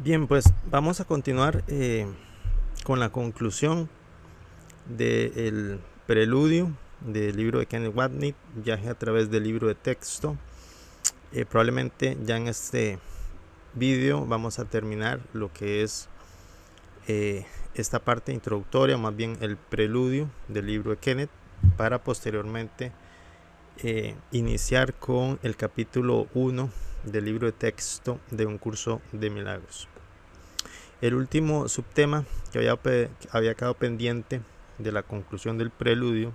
Bien, pues vamos a continuar con la conclusión del preludio del libro de Kenneth Wapnick, Viaje a través del libro de texto. Probablemente ya en este vídeo vamos a terminar lo que es esta parte introductoria, más bien el preludio del libro de Kenneth, para posteriormente iniciar con el capítulo 1 del libro de texto de un curso de milagros. El último subtema que había quedado pendiente de la conclusión del preludio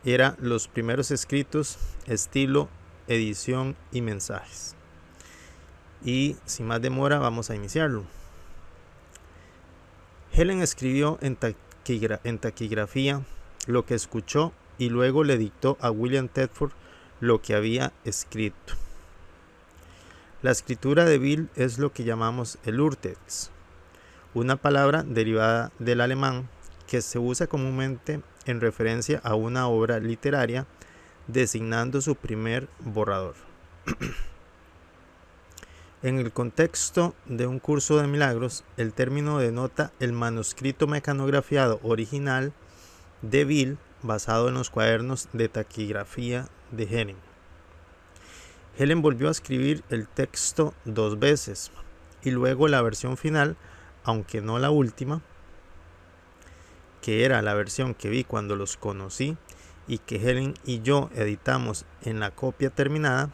era los primeros escritos, estilo, edición y mensajes. Y sin más demora vamos a iniciarlo. Helen escribió en taquigrafía lo que escuchó y luego le dictó a William Thetford lo que había escrito. La escritura de Bill es lo que llamamos el Urtext, una palabra derivada del alemán que se usa comúnmente en referencia a una obra literaria designando su primer borrador. En el contexto de un curso de milagros, el término denota el manuscrito mecanografiado original de Bill basado en los cuadernos de taquigrafía de Helen. Helen volvió a escribir el texto 2 veces y luego la versión final, aunque no la última, que era la versión que vi cuando los conocí y que Helen y yo editamos en la copia terminada,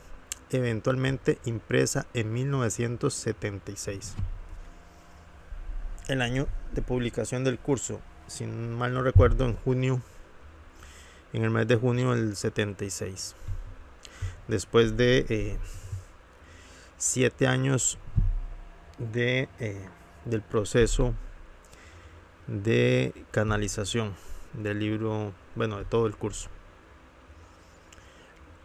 eventualmente impresa en 1976. El año de publicación del curso, si mal no recuerdo, en el mes de junio del 76. Después de 7 años del proceso de canalización del libro, de todo el curso.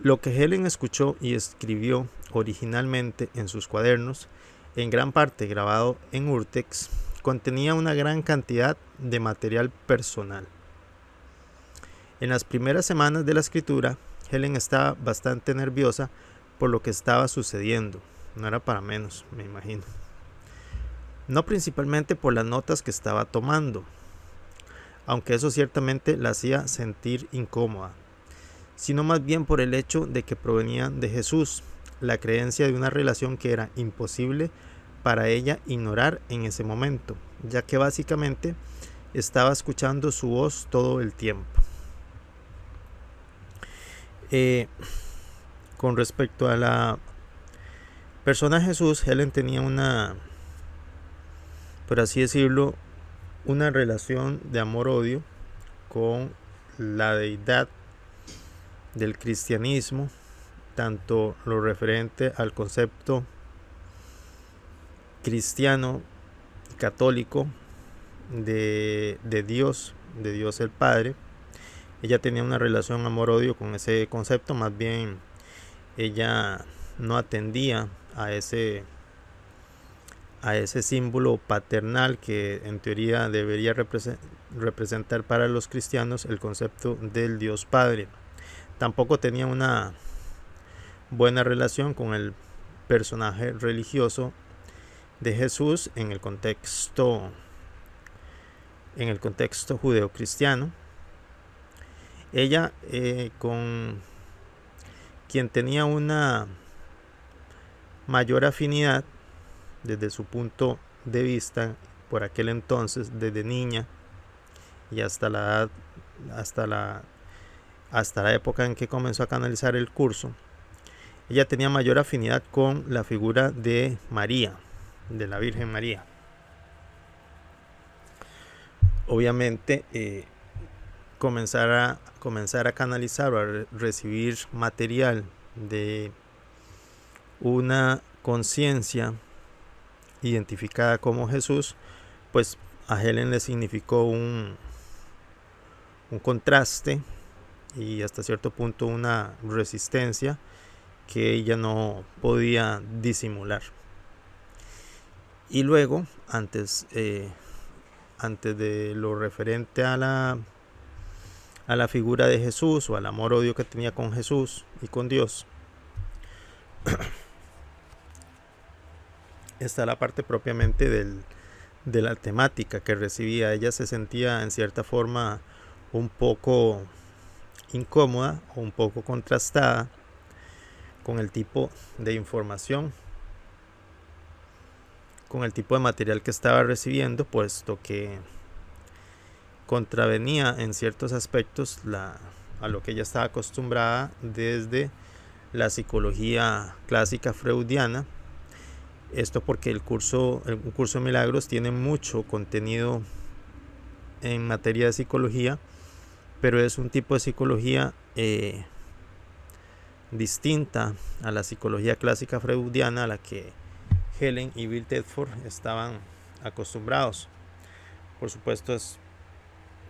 Lo que Helen escuchó y escribió originalmente en sus cuadernos, en gran parte grabado en Urtext, contenía una gran cantidad de material personal. En las primeras semanas de la escritura, Helen estaba bastante nerviosa por lo que estaba sucediendo. No era para menos, me imagino. No principalmente por las notas que estaba tomando, aunque eso ciertamente la hacía sentir incómoda, sino más bien por el hecho de que provenían de Jesús, la creencia de una relación que era imposible para ella ignorar en ese momento, ya que básicamente estaba escuchando su voz todo el tiempo. Con respecto a la persona de Jesús, Helen tenía por así decirlo, una relación de amor-odio con la deidad del cristianismo, tanto lo referente al concepto cristiano católico de Dios el Padre. Ella tenía una relación amor-odio con ese concepto, más bien ella no atendía a ese símbolo paternal que en teoría debería representar para los cristianos el concepto del Dios Padre. Tampoco tenía una buena relación con el personaje religioso de Jesús en el contexto judeocristiano. Ella con quien tenía una mayor afinidad desde su punto de vista por aquel entonces, desde niña y hasta la época en que comenzó a canalizar el curso, ella tenía mayor afinidad con la figura de María, de la Virgen María. Obviamente comenzar a canalizar o a recibir material de una conciencia identificada como Jesús, pues a Helen le significó un contraste y hasta cierto punto una resistencia que ella no podía disimular. Y luego, antes de lo referente a la figura de Jesús o al amor-odio que tenía con Jesús y con Dios, está la parte propiamente de la temática que recibía. Ella se sentía en cierta forma un poco incómoda o un poco contrastada con el tipo de información, con el tipo de material que estaba recibiendo, puesto que contravenía en ciertos aspectos a lo que ella estaba acostumbrada desde la psicología clásica freudiana. Esto porque un curso de milagros tiene mucho contenido en materia de psicología, pero es un tipo de psicología distinta a la psicología clásica freudiana a la que Helen y Bill Thetford estaban acostumbrados. Por supuesto, es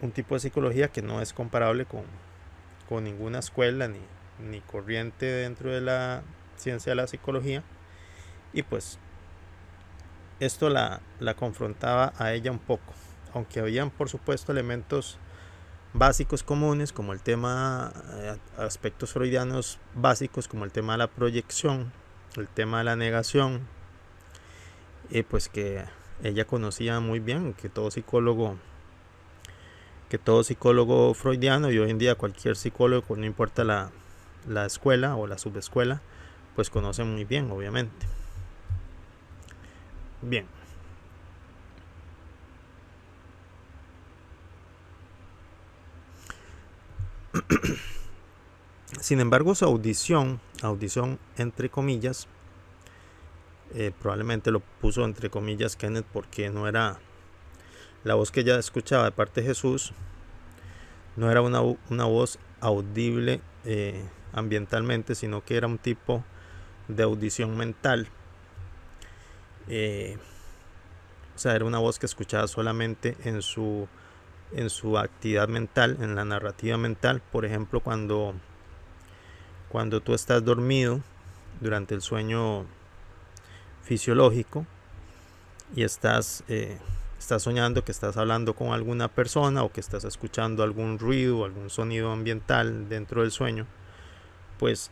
un tipo de psicología que no es comparable con ninguna escuela ni corriente dentro de la ciencia de la psicología, y pues esto la confrontaba a ella un poco, aunque habían por supuesto elementos básicos comunes como el tema, aspectos freudianos básicos como el tema de la proyección, el tema de la negación, pues que ella conocía muy bien, que todo psicólogo freudiano, y hoy en día cualquier psicólogo, no importa la escuela o la subescuela, pues conoce muy bien, obviamente. Bien. Sin embargo, su audición entre comillas, probablemente lo puso entre comillas Kenneth porque no era la voz que ella escuchaba de parte de Jesús, no era una voz audible ambientalmente, sino que era un tipo de audición mental. O sea, era una voz que escuchaba solamente en su actividad mental, en la narrativa mental. Por ejemplo, cuando tú estás dormido durante el sueño fisiológico y estás soñando que estás hablando con alguna persona o que estás escuchando algún ruido o algún sonido ambiental dentro del sueño, pues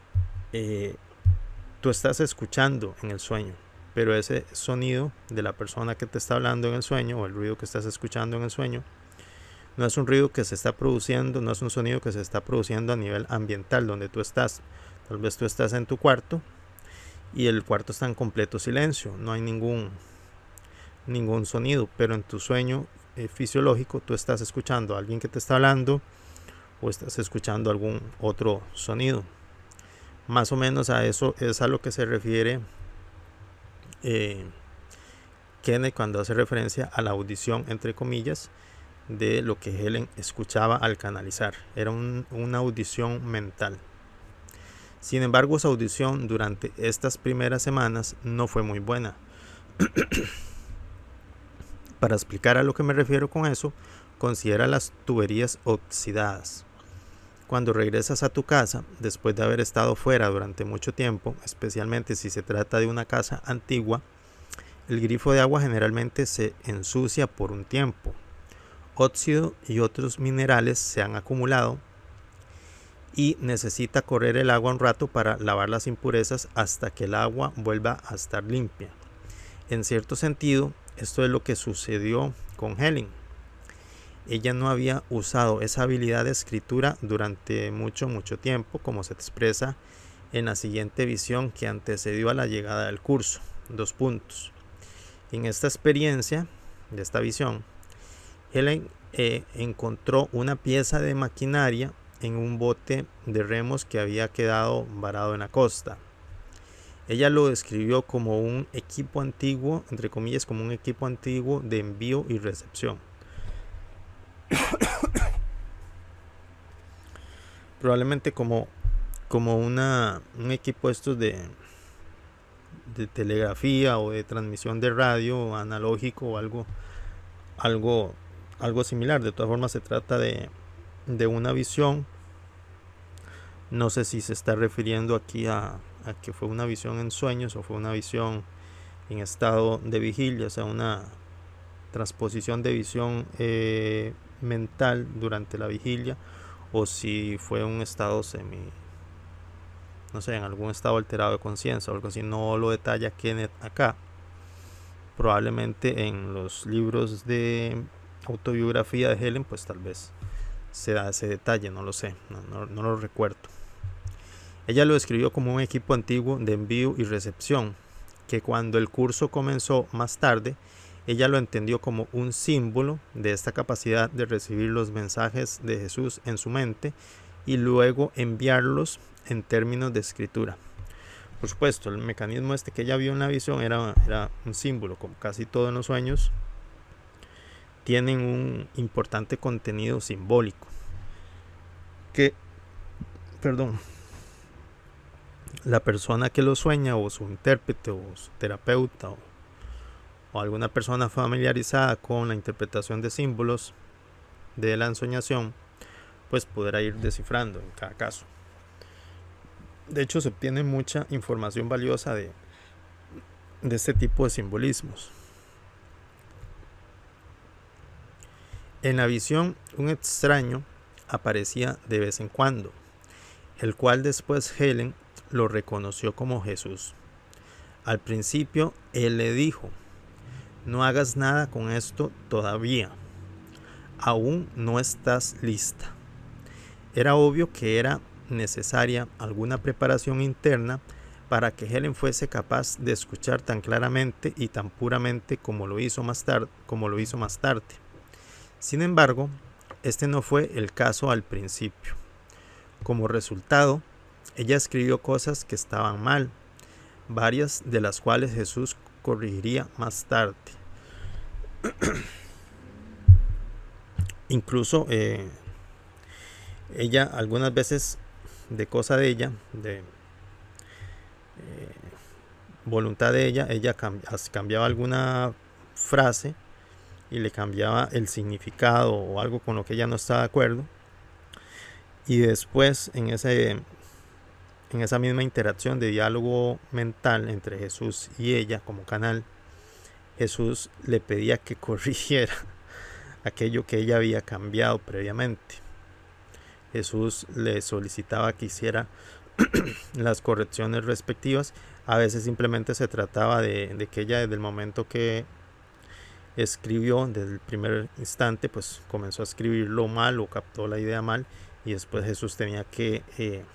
tú estás escuchando en el sueño, pero ese sonido de la persona que te está hablando en el sueño o el ruido que estás escuchando en el sueño no es un ruido que se está produciendo, no es un sonido que se está produciendo a nivel ambiental donde tú estás. Tal vez tú estás en tu cuarto y el cuarto está en completo silencio, no hay ningún sonido, pero en tu sueño fisiológico tú estás escuchando a alguien que te está hablando o estás escuchando algún otro sonido. Más o menos a eso es a lo que se refiere Kenneth cuando hace referencia a la audición entre comillas de lo que Helen escuchaba al canalizar. Era una audición mental. Sin embargo, su audición durante estas primeras semanas no fue muy buena. Para explicar a lo que me refiero con eso, considera las tuberías oxidadas. Cuando regresas a tu casa, después de haber estado fuera durante mucho tiempo, especialmente si se trata de una casa antigua, el grifo de agua generalmente se ensucia por un tiempo. Óxido y otros minerales se han acumulado y necesita correr el agua un rato para lavar las impurezas hasta que el agua vuelva a estar limpia. En cierto sentido, esto es lo que sucedió con Helen. Ella no había usado esa habilidad de escritura durante mucho tiempo, como se expresa en la siguiente visión que antecedió a la llegada del curso. 2 puntos. En esta experiencia, de esta visión, Helen encontró una pieza de maquinaria en un bote de remos que había quedado varado en la costa. Ella lo describió como un equipo antiguo, entre comillas, como un equipo antiguo de envío y recepción. Probablemente como un equipo estos de telegrafía o de transmisión de radio analógico o algo similar. De todas formas se trata de una visión. No sé si se está refiriendo aquí a que fue una visión en sueños o fue una visión en estado de vigilia, o sea, una transposición de visión mental durante la vigilia, o si fue un estado en algún estado alterado de conciencia o algo así. No lo detalla Kenneth acá, Probablemente en los libros de autobiografía de Helen, pues tal vez se da ese detalle, no lo sé, no lo recuerdo. Ella lo describió como un equipo antiguo de envío y recepción, que cuando el curso comenzó más tarde, ella lo entendió como un símbolo de esta capacidad de recibir los mensajes de Jesús en su mente y luego enviarlos en términos de escritura. Por supuesto, el mecanismo que ella vio en la visión era un símbolo, como casi todo en los sueños, tienen un importante contenido simbólico. La persona que lo sueña, o su intérprete, o su terapeuta, o alguna persona familiarizada con la interpretación de símbolos de la ensoñación, pues podrá ir descifrando en cada caso. De hecho, se obtiene mucha información valiosa de este tipo de simbolismos. En la visión, un extraño aparecía de vez en cuando, el cual después Helen lo reconoció como Jesús. Al principio, él le dijo: no hagas nada con esto todavía. Aún no estás lista. Era obvio que era necesaria alguna preparación interna para que Helen fuese capaz de escuchar tan claramente y tan puramente como lo hizo más tarde. Sin embargo, este no fue el caso al principio. Como resultado, ella escribió cosas que estaban mal, varias de las cuales Jesús corregiría más tarde. Incluso ella, algunas veces, de cosa de ella, de voluntad de ella cambiaba alguna frase y le cambiaba el significado o algo con lo que ella no estaba de acuerdo, y después en esa misma interacción de diálogo mental entre Jesús y ella como canal, Jesús le pedía que corrigiera aquello que ella había cambiado previamente. Jesús le solicitaba que hiciera las correcciones respectivas. A veces simplemente se trataba de que ella, desde el momento que escribió, desde el primer instante, pues comenzó a escribirlo mal o captó la idea mal, y después Jesús tenía que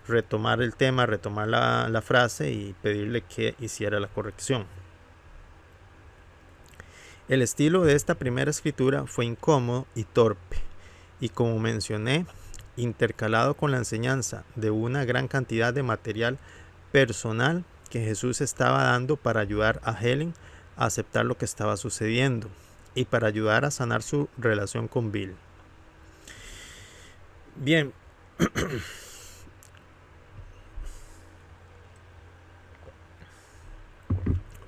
retomar el tema, retomar la frase y pedirle que hiciera la corrección. El estilo de esta primera escritura fue incómodo y torpe, y como mencioné, intercalado con la enseñanza de una gran cantidad de material personal que Jesús estaba dando para ayudar a Helen a aceptar lo que estaba sucediendo y para ayudar a sanar su relación con Bill. Bien.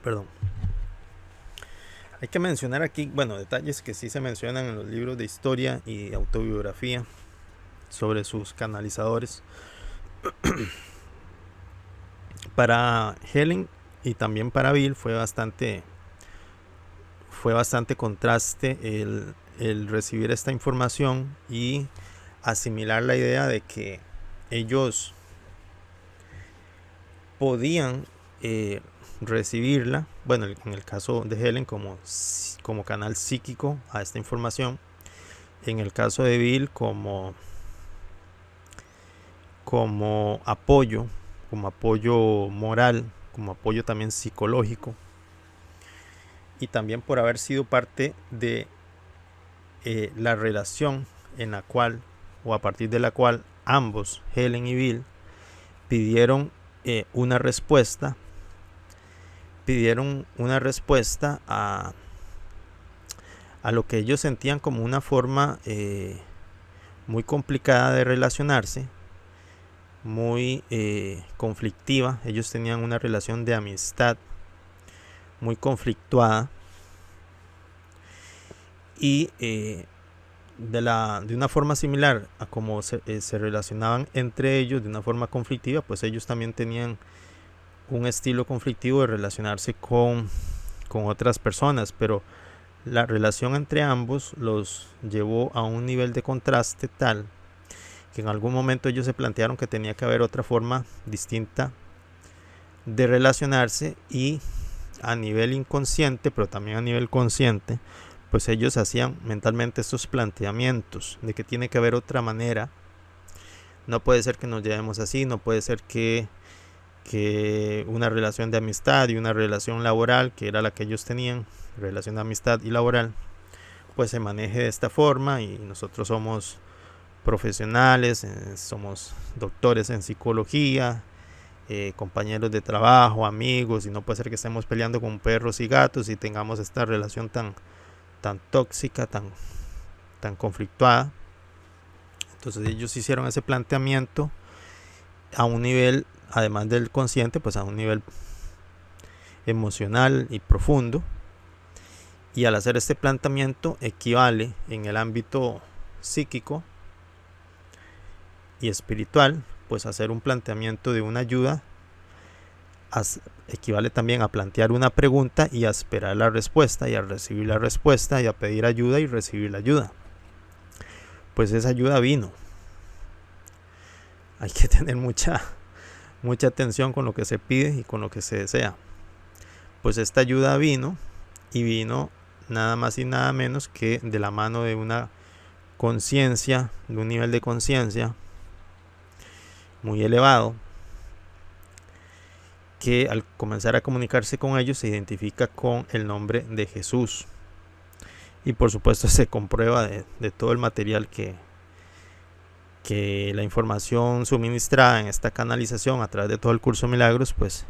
Perdón. Hay que mencionar aquí, detalles que sí se mencionan en los libros de historia y autobiografía sobre sus canalizadores. Para Helen y también para Bill fue bastante contraste el recibir esta información y asimilar la idea de que ellos podían recibirla, en el caso de Helen como canal psíquico a esta información, en el caso de Bill como apoyo moral, como apoyo también psicológico, y también por haber sido parte de la relación en la cual, o a partir de la cual, ambos, Helen y Bill, pidieron una respuesta a lo que ellos sentían como una forma muy complicada de relacionarse, muy conflictiva. Ellos tenían una relación de amistad muy conflictuada, y de una forma similar a cómo se relacionaban entre ellos de una forma conflictiva, pues ellos también tenían un estilo conflictivo de relacionarse con otras personas, pero la relación entre ambos los llevó a un nivel de contraste tal que en algún momento ellos se plantearon que tenía que haber otra forma distinta de relacionarse, y a nivel inconsciente, pero también a nivel consciente, pues ellos hacían mentalmente estos planteamientos de que tiene que haber otra manera. No puede ser que nos llevemos así, no puede ser que una relación de amistad y una relación laboral, que era la que ellos tenían, relación de amistad y laboral, pues se maneje de esta forma, y nosotros somos profesionales, somos doctores en psicología, compañeros de trabajo, amigos, y no puede ser que estemos peleando con perros y gatos y tengamos esta relación tan tóxica, tan conflictuada. Entonces ellos hicieron ese planteamiento a un nivel, además del consciente, pues a un nivel emocional y profundo. Y al hacer este planteamiento equivale en el ámbito psíquico y espiritual, pues hacer un planteamiento de una ayuda equivale también a plantear una pregunta y a esperar la respuesta, y a recibir la respuesta, y a pedir ayuda y recibir la ayuda. Pues esa ayuda vino. Hay que tener mucha atención con lo que se pide y con lo que se desea. Pues esta ayuda vino, y vino nada más y nada menos que de la mano de una conciencia, de un nivel de conciencia muy elevado, que al comenzar a comunicarse con ellos se identifica con el nombre de Jesús. Y por supuesto se comprueba de todo el material que la información suministrada en esta canalización a través de todo el curso de milagros, pues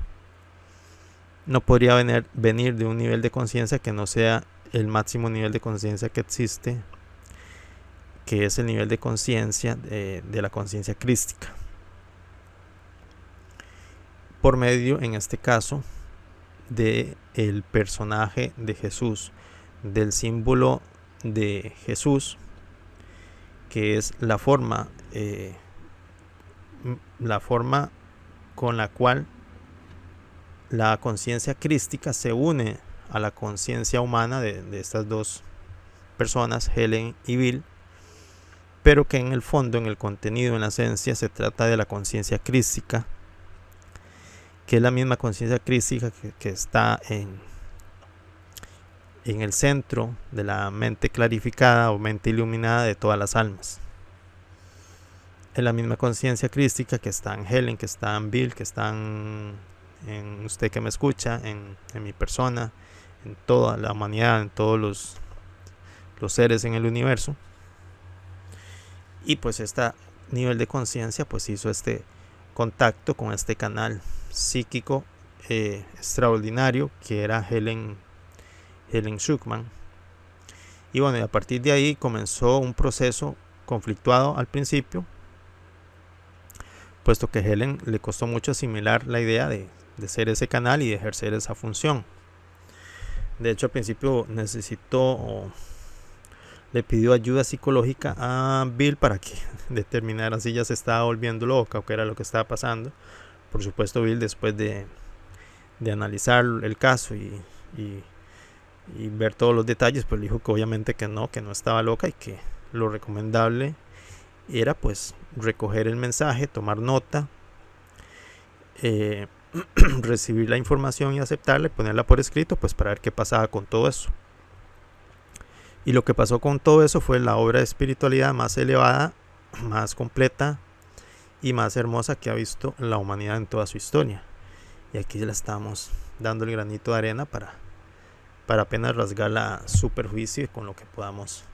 no podría venir de un nivel de conciencia que no sea el máximo nivel de conciencia que existe, que es el nivel de conciencia de la conciencia crística, por medio, en este caso, de el personaje de Jesús, del símbolo de Jesús, que es la forma con la cual la conciencia crística se une a la conciencia humana de estas dos personas, Helen y Bill, pero que en el fondo, en el contenido, en la esencia, se trata de la conciencia crística, que es la misma conciencia crística que está en el centro de la mente clarificada o mente iluminada de todas las almas. Es la misma conciencia crística que está en Helen, que está en Bill, que está en usted que me escucha, en mi persona, en toda la humanidad, en todos los seres en el universo. Y pues este nivel de conciencia pues hizo este contacto con este canal psíquico extraordinario que era Helen Schucman. Y bueno, y a partir de ahí comenzó un proceso conflictuado al principio, puesto que a Helen le costó mucho asimilar la idea de ser ese canal y de ejercer esa función. De hecho, al principio le pidió ayuda psicológica a Bill para que determinara si ya se estaba volviendo loca o qué era lo que estaba pasando. Por supuesto, Bill, después de analizar el caso y ver todos los detalles, pues le dijo que obviamente que no estaba loca, y que lo recomendable era pues recoger el mensaje, tomar nota, recibir la información y aceptarla y ponerla por escrito, pues para ver qué pasaba con todo eso. Y lo que pasó con todo eso fue la obra de espiritualidad más elevada, más completa y más hermosa que ha visto la humanidad en toda su historia. Y aquí la estamos dando el granito de arena para apenas rasgar la superficie con lo que podamos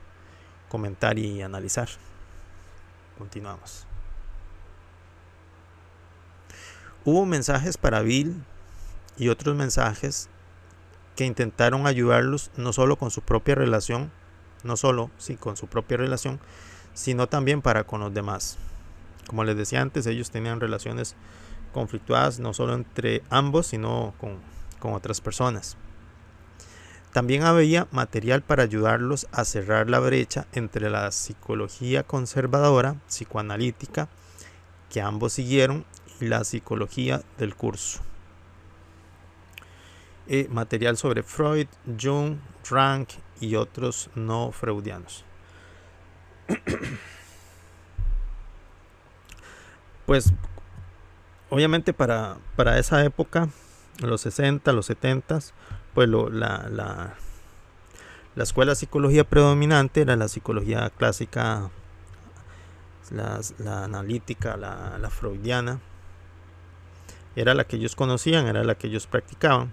comentar y analizar. Continuamos. Hubo mensajes para Bill y otros mensajes que intentaron ayudarlos no solo con su propia relación, sino también para con los demás. Como les decía antes, ellos tenían relaciones conflictuadas no solo entre ambos, sino con otras personas. También había material para ayudarlos a cerrar la brecha entre la psicología conservadora, psicoanalítica, que ambos siguieron, y la psicología del curso. Material sobre Freud, Jung, Rank y otros no freudianos. Pues obviamente para esa época los 60, los 70, pues la escuela de psicología predominante era la psicología clásica, la analítica, la freudiana. Era la que ellos conocían, era la que ellos practicaban.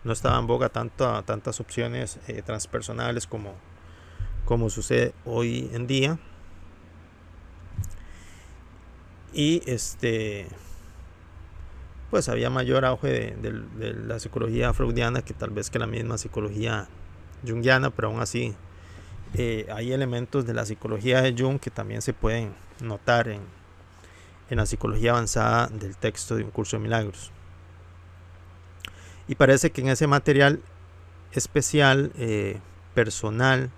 No estaba en boga tantas opciones transpersonales como sucede hoy en día. Y pues había mayor auge de la psicología freudiana que tal vez que la misma psicología junguiana, pero aún así hay elementos de la psicología de Jung que también se pueden notar en la psicología avanzada del texto de Un Curso de Milagros. Y parece que en ese material especial, personal,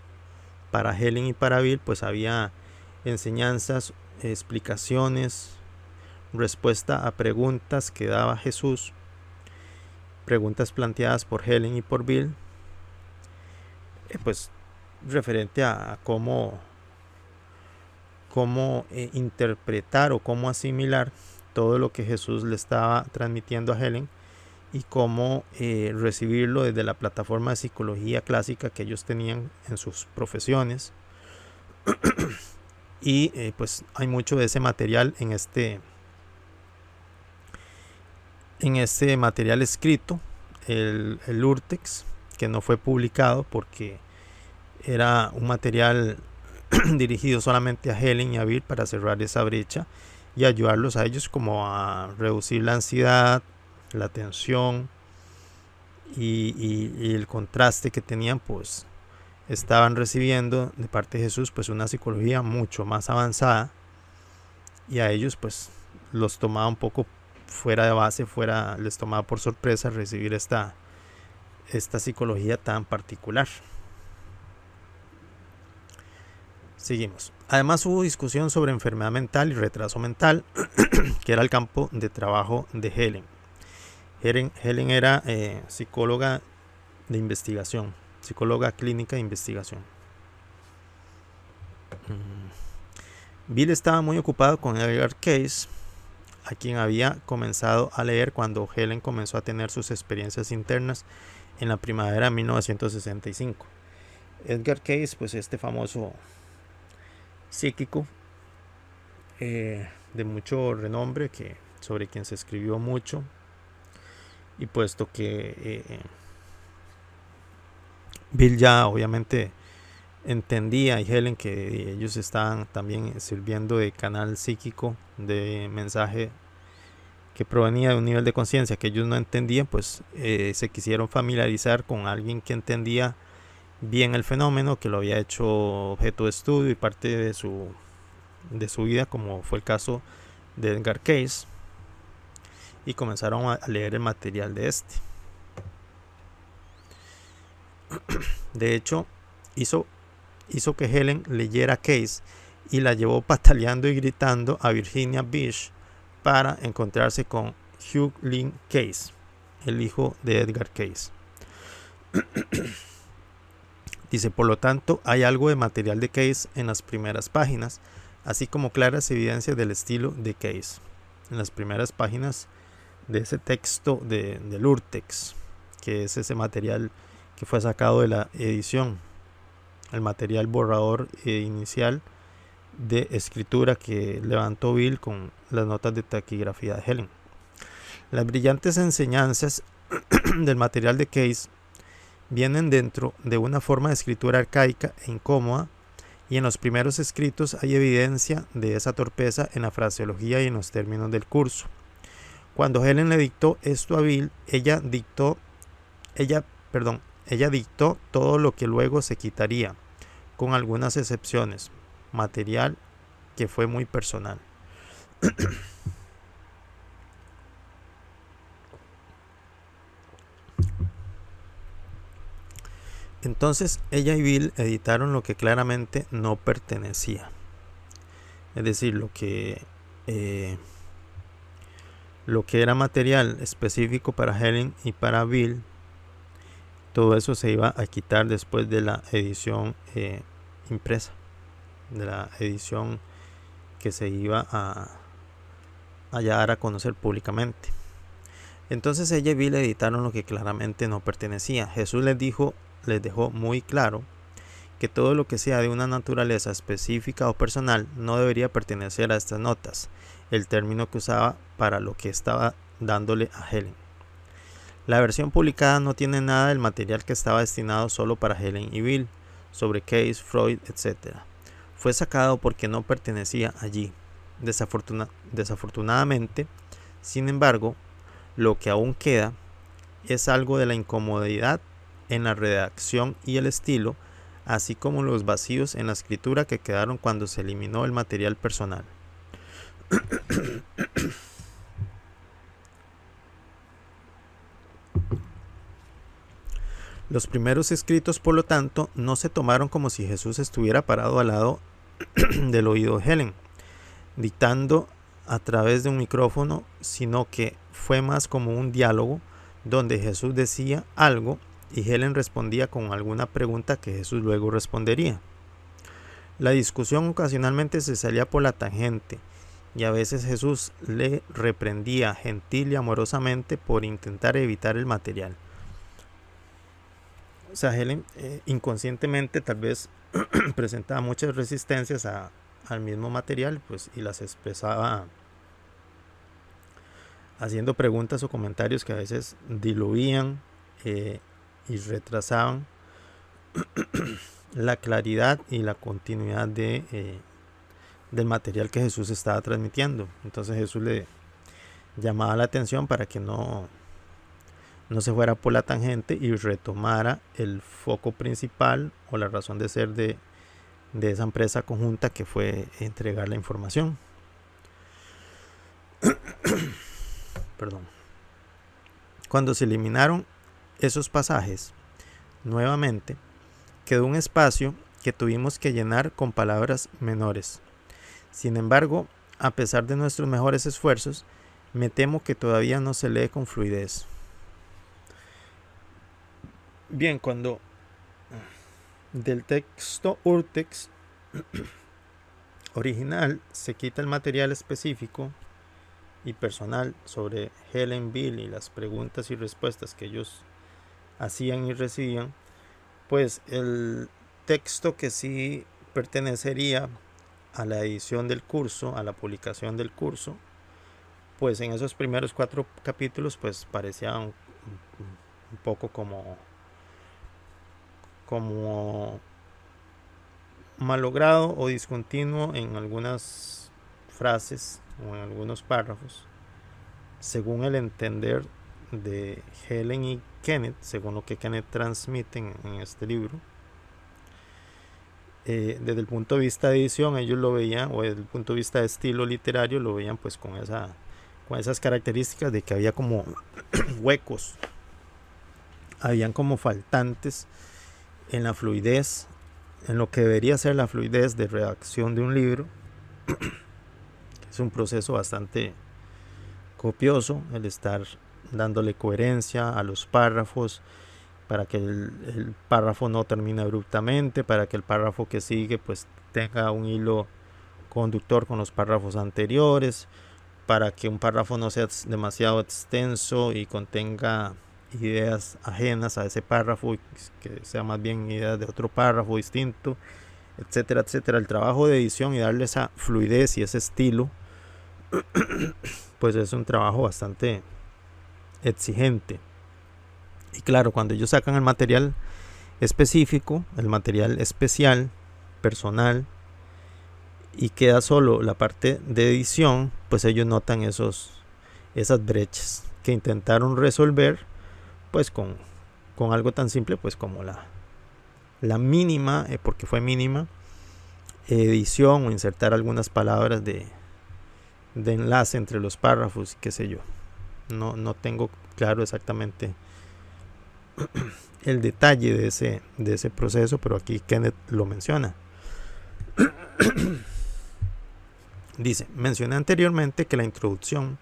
para Helen y para Bill, pues había enseñanzas, explicaciones, respuesta a preguntas que daba Jesús, preguntas planteadas por Helen y por Bill, pues referente a cómo interpretar o cómo asimilar todo lo que Jesús le estaba transmitiendo a Helen y cómo recibirlo desde la plataforma de psicología clásica que ellos tenían en sus profesiones. Y pues hay mucho de ese material en este material escrito, el Urtext, que no fue publicado porque era un material dirigido solamente a Helen y a Bill para cerrar esa brecha y ayudarlos a ellos como a reducir la ansiedad, la tensión y el contraste que tenían, pues estaban recibiendo de parte de Jesús pues una psicología mucho más avanzada, y a ellos pues los tomaba un poco fuera de base, les tomaba por sorpresa recibir esta psicología tan particular. Seguimos. Además hubo discusión sobre enfermedad mental y retraso mental, que era el campo de trabajo de Helen. Helen era psicóloga de investigación, psicóloga clínica de investigación. Bill estaba muy ocupado con Edgar Cayce, a quien había comenzado a leer cuando Helen comenzó a tener sus experiencias internas en la primavera de 1965. Edgar Cayce, pues este famoso psíquico de mucho renombre, sobre quien se escribió mucho, y puesto que Bill ya obviamente entendía, y Helen, que ellos estaban también sirviendo de canal psíquico de mensaje que provenía de un nivel de conciencia que ellos no entendían, pues se quisieron familiarizar con alguien que entendía bien el fenómeno, que lo había hecho objeto de estudio y parte de su vida, como fue el caso de Edgar Cayce, y comenzaron a leer el material de este. De hecho, hizo que Helen leyera Cayce y la llevó pataleando y gritando a Virginia Beach para encontrarse con Hugh Lynn Cayce, el hijo de Edgar Cayce. Dice, por lo tanto, hay algo de material de Cayce en las primeras páginas, así como claras evidencias del estilo de Cayce. En las primeras páginas de ese texto del Urtext, que es ese material que fue sacado de la edición, el material borrador inicial de escritura que levantó Bill con las notas de taquigrafía de Helen. Las brillantes enseñanzas del material de Cayce vienen dentro de una forma de escritura arcaica e incómoda, y en los primeros escritos hay evidencia de esa torpeza en la fraseología y en los términos del curso. Cuando Helen le dictó esto a Bill, ella dictó todo lo que luego se quitaría, con algunas excepciones, material que fue muy personal. Entonces ella y Bill editaron lo que claramente no pertenecía, es decir, lo que era material específico para Helen y para Bill. Todo eso se iba a quitar después de la edición impresa, de la edición que se iba a dar a conocer públicamente. Entonces ella y Bill editaron lo que claramente no pertenecía. Jesús les dejó muy claro que todo lo que sea de una naturaleza específica o personal no debería pertenecer a estas notas, el término que usaba para lo que estaba dándole a Helen. La versión publicada no tiene nada del material que estaba destinado solo para Helen y Bill, sobre Case, Freud, etc. Fue sacado porque no pertenecía allí. Desafortunadamente, sin embargo, lo que aún queda es algo de la incomodidad en la redacción y el estilo, así como los vacíos en la escritura que quedaron cuando se eliminó el material personal. Los primeros escritos, por lo tanto, no se tomaron como si Jesús estuviera parado al lado del oído de Helen, dictando a través de un micrófono, sino que fue más como un diálogo donde Jesús decía algo y Helen respondía con alguna pregunta que Jesús luego respondería. La discusión ocasionalmente se salía por la tangente y a veces Jesús le reprendía gentil y amorosamente por intentar evitar el material. O sea, Helen inconscientemente tal vez presentaba muchas resistencias al mismo material, pues, y las expresaba haciendo preguntas o comentarios que a veces diluían y retrasaban la claridad y la continuidad del material que Jesús estaba transmitiendo. Entonces Jesús le llamaba la atención para que no se fuera por la tangente y retomara el foco principal o la razón de ser de esa empresa conjunta, que fue entregar la información. Perdón. Cuando se eliminaron esos pasajes, nuevamente quedó un espacio que tuvimos que llenar con palabras menores. Sin embargo, a pesar de nuestros mejores esfuerzos, me temo que todavía no se lee con fluidez. Bien, cuando del texto Urtext original se quita el material específico y personal sobre Helen, Bill y las preguntas y respuestas que ellos hacían y recibían, pues el texto que sí pertenecería a la edición del curso, a la publicación del curso, pues en esos primeros 4 capítulos pues parecía un poco como malogrado o discontinuo en algunas frases o en algunos párrafos, según el entender de Helen y Kenneth, según lo que Kenneth transmiten en este libro. Desde el punto de vista de edición ellos lo veían, o desde el punto de vista de estilo literario lo veían pues con esas características de que había como huecos, habían como faltantes en la fluidez, en lo que debería ser la fluidez de redacción de un libro. Es un proceso bastante copioso el estar dándole coherencia a los párrafos para que el párrafo no termine abruptamente, para que el párrafo que sigue pues tenga un hilo conductor con los párrafos anteriores, para que un párrafo no sea demasiado extenso y contenga ideas ajenas a ese párrafo y que sea más bien ideas de otro párrafo distinto, etcétera, etcétera. El trabajo de edición y darle esa fluidez y ese estilo pues es un trabajo bastante exigente. Y claro, cuando ellos sacan el material específico, el material especial, personal, y queda solo la parte de edición, pues ellos notan esas brechas que intentaron resolver pues con algo tan simple pues como la mínima, porque fue mínima, edición o insertar algunas palabras de enlace entre los párrafos y qué sé yo. No tengo claro exactamente el detalle de ese proceso, pero aquí Kenneth lo menciona. Dice: mencioné anteriormente que la introducción,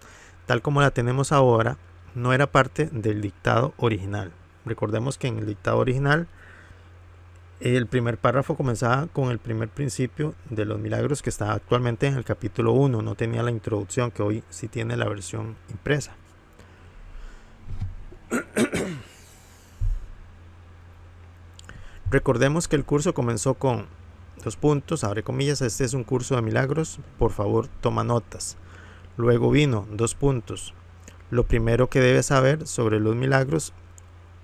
tal como la tenemos ahora, no era parte del dictado original. Recordemos que en el dictado original el primer párrafo comenzaba con el primer principio de los milagros, que está actualmente en el capítulo 1. No tenía la introducción que hoy sí tiene la versión impresa. Recordemos que el curso comenzó con 2 puntos, abre comillas, este es un curso de milagros, por favor toma notas. Luego vino 2 puntos. Lo primero que debes saber sobre los milagros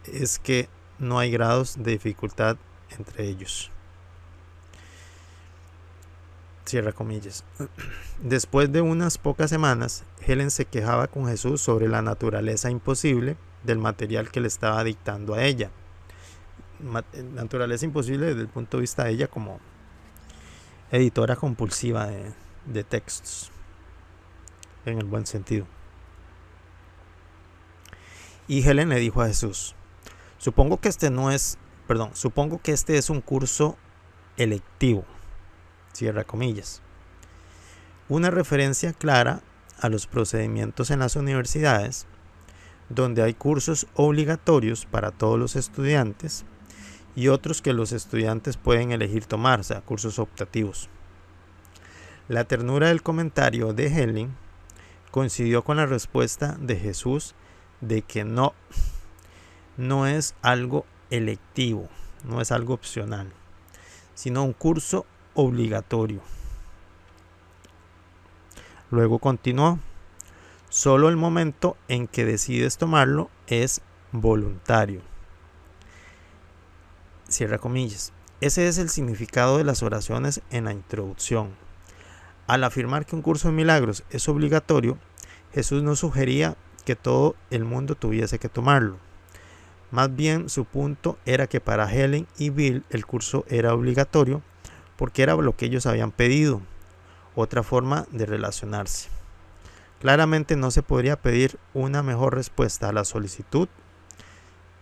es que no hay grados de dificultad entre ellos. Cierra comillas. Después de unas pocas semanas, Helen se quejaba con Jesús sobre la naturaleza imposible del material que le estaba dictando a ella. Naturaleza imposible desde el punto de vista de ella como editora compulsiva de textos, en el buen sentido. Y Helen le dijo a Jesús: supongo que este es un curso electivo. Cierra comillas. Una referencia clara a los procedimientos en las universidades, donde hay cursos obligatorios para todos los estudiantes y otros que los estudiantes pueden elegir tomar, o sea, cursos optativos. La ternura del comentario de Helen coincidió con la respuesta de Jesús de que no es algo electivo, no es algo opcional, sino un curso obligatorio. Luego continuó: solo el momento en que decides tomarlo es voluntario. Cierra comillas. Ese es el significado de las oraciones en la introducción. Al afirmar que un curso de milagros es obligatorio, Jesús no sugería que todo el mundo tuviese que tomarlo. Más bien, su punto era que para Helen y Bill el curso era obligatorio porque era lo que ellos habían pedido, otra forma de relacionarse. Claramente no se podría pedir una mejor respuesta a la solicitud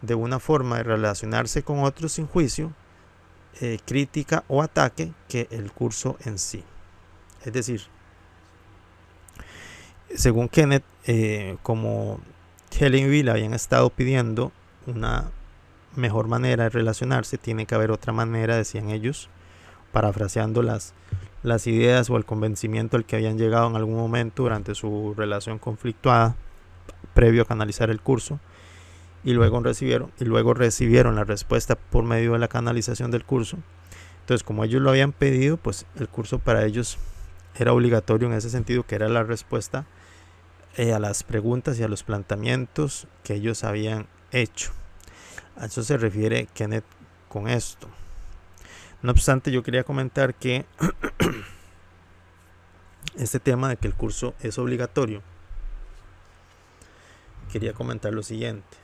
de una forma de relacionarse con otros sin juicio, crítica o ataque que el curso en sí. Es decir, según Kenneth, como Helen y Bill habían estado pidiendo una mejor manera de relacionarse, tiene que haber otra manera, decían ellos, parafraseando las ideas o el convencimiento al que habían llegado en algún momento durante su relación conflictuada previo a canalizar el curso, y luego recibieron la respuesta por medio de la canalización del curso. Entonces, como ellos lo habían pedido, pues el curso para ellos era obligatorio en ese sentido, que era la respuesta a las preguntas y a los planteamientos que ellos habían hecho. A eso se refiere Kenneth con esto. No obstante, yo quería comentar que este tema de que el curso es obligatorio, quería comentar lo siguiente.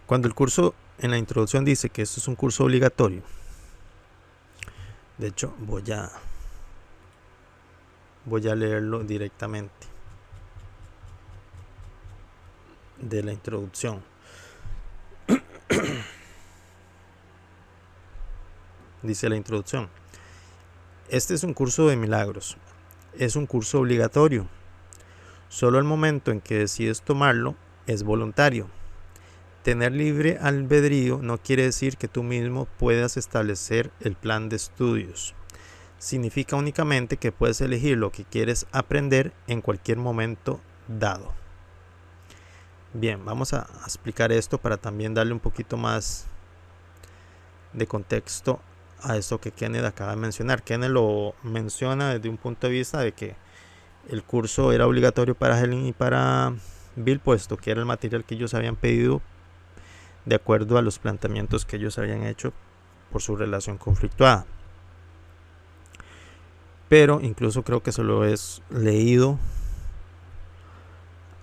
Cuando el curso en la introducción dice que esto es un curso obligatorio, de hecho voy a leerlo directamente de la introducción. Dice la introducción: este es un curso de milagros, es un curso obligatorio. Solo el momento en que decides tomarlo es voluntario. Tener libre albedrío no quiere decir que tú mismo puedas establecer el plan de estudios. Significa únicamente que puedes elegir lo que quieres aprender en cualquier momento dado. Bien, vamos a explicar esto para también darle un poquito más de contexto a esto que Kenneth acaba de mencionar. Kenneth lo menciona desde un punto de vista de que el curso era obligatorio para Helen y para Bill, puesto que era el material que ellos habían pedido de acuerdo a los planteamientos que ellos habían hecho por su relación conflictuada. Pero incluso creo que se lo he leído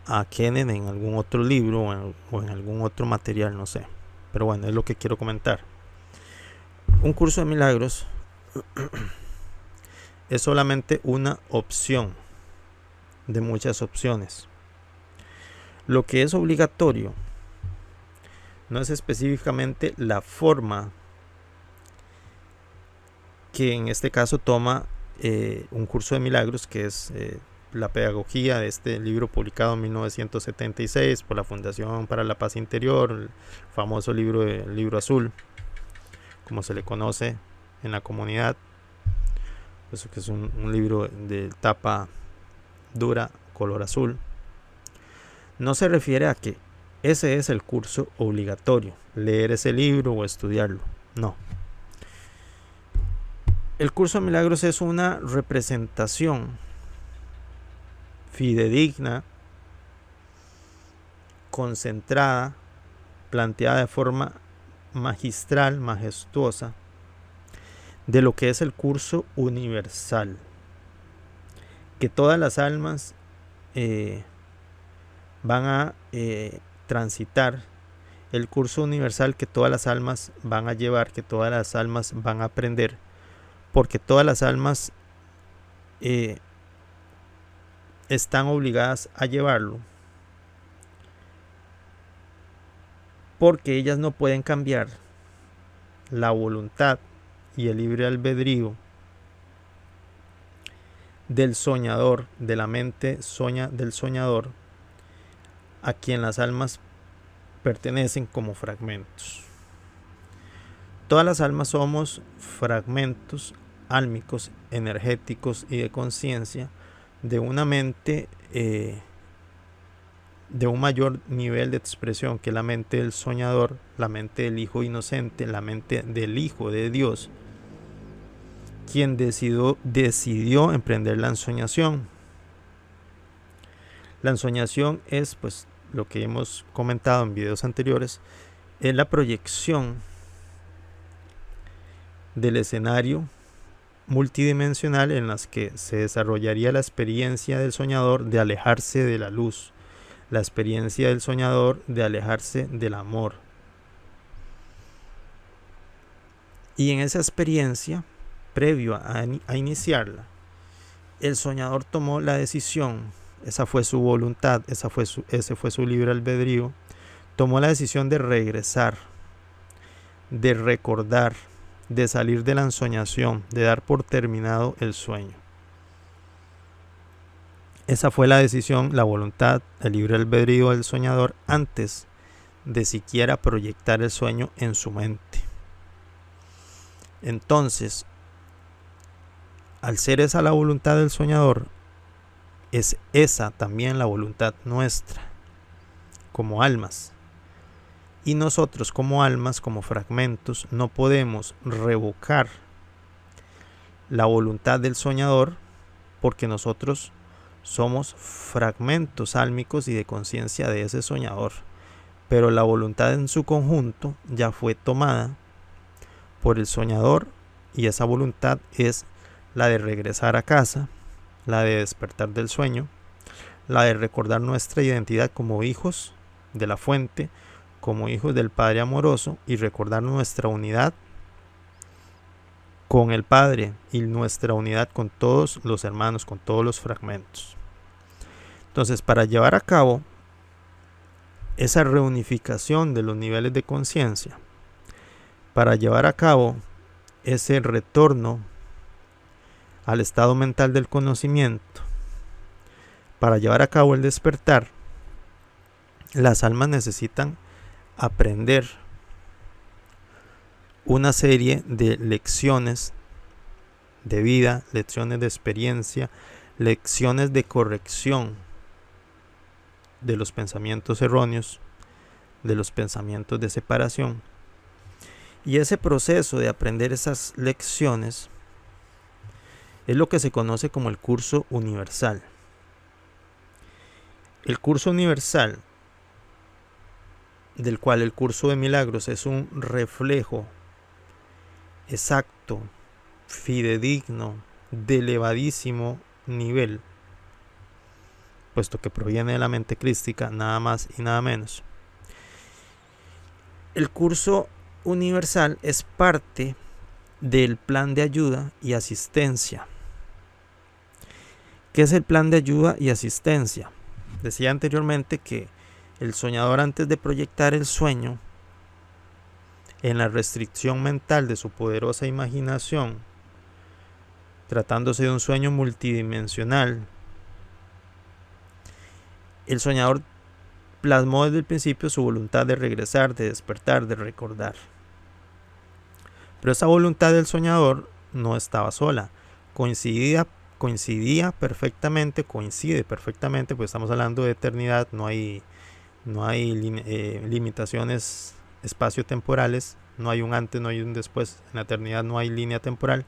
a Kenneth en algún otro libro o en algún otro material, no sé. Pero bueno, es lo que quiero comentar. Un curso de milagros es solamente una opción de muchas opciones. Lo que es obligatorio no es específicamente la forma que en este caso toma un curso de milagros, que es la pedagogía de este libro publicado en 1976 por la Fundación para la Paz Interior, el famoso libro azul, como se le conoce en la comunidad. Eso que es un libro de tapa dura, color azul. No se refiere a que ese es el curso obligatorio, leer ese libro o estudiarlo. No. El curso de milagros es una representación fidedigna, concentrada, planteada de forma magistral, majestuosa, de lo que es el curso universal, que todas las almas van a transitar, el curso universal que todas las almas van a llevar, que todas las almas van a aprender, porque todas las almas están obligadas a llevarlo, porque ellas no pueden cambiar la voluntad y el libre albedrío del soñador, de la mente del soñador, a quien las almas pertenecen como fragmentos. Todas las almas somos fragmentos álmicos, energéticos y de conciencia de una mente de un mayor nivel de expresión que la mente del soñador, la mente del hijo inocente, la mente del hijo de Dios, quien decidió emprender la ensoñación. La ensoñación es, pues, lo que hemos comentado en videos anteriores, es la proyección del escenario multidimensional en las que se desarrollaría la experiencia del soñador de alejarse de la luz, la experiencia del soñador de alejarse del amor. Y en esa experiencia, previo a iniciarla, el soñador tomó la decisión, esa fue su voluntad, ese fue su libre albedrío, tomó la decisión de regresar, de recordar, de salir de la ensoñación, de dar por terminado el sueño. Esa fue la decisión, la voluntad, el libre albedrío del soñador antes de siquiera proyectar el sueño en su mente. Entonces, al ser esa la voluntad del soñador, es esa también la voluntad nuestra, como almas. Y nosotros como almas, como fragmentos, no podemos revocar la voluntad del soñador porque nosotros somos fragmentos álmicos y de conciencia de ese soñador. Pero la voluntad en su conjunto ya fue tomada por el soñador y esa voluntad es la de regresar a casa, la de despertar del sueño, la de recordar nuestra identidad como hijos de la fuente, como hijos del Padre amoroso y recordar nuestra unidad con el Padre y nuestra unidad con todos los hermanos, con todos los fragmentos. Entonces, para llevar a cabo esa reunificación de los niveles de conciencia, para llevar a cabo ese retorno al estado mental del conocimiento, para llevar a cabo el despertar, las almas necesitan aprender una serie de lecciones de vida, lecciones de experiencia, lecciones de corrección de los pensamientos erróneos, de los pensamientos de separación. Y ese proceso de aprender esas lecciones es lo que se conoce como el curso universal. El curso universal, del cual el curso de milagros es un reflejo exacto, fidedigno, de elevadísimo nivel, puesto que proviene de la mente crística, nada más y nada menos. El curso universal es parte del plan de ayuda y asistencia. ¿Qué es el plan de ayuda y asistencia? Decía anteriormente que el soñador, antes de proyectar el sueño, en la restricción mental de su poderosa imaginación, tratándose de un sueño multidimensional, el soñador plasmó desde el principio su voluntad de regresar, de despertar, de recordar. Pero esa voluntad del soñador no estaba sola, coincidía coincide perfectamente, pues estamos hablando de eternidad, no hay limitaciones espaciotemporales, no hay un antes, no hay un después, en la eternidad no hay línea temporal.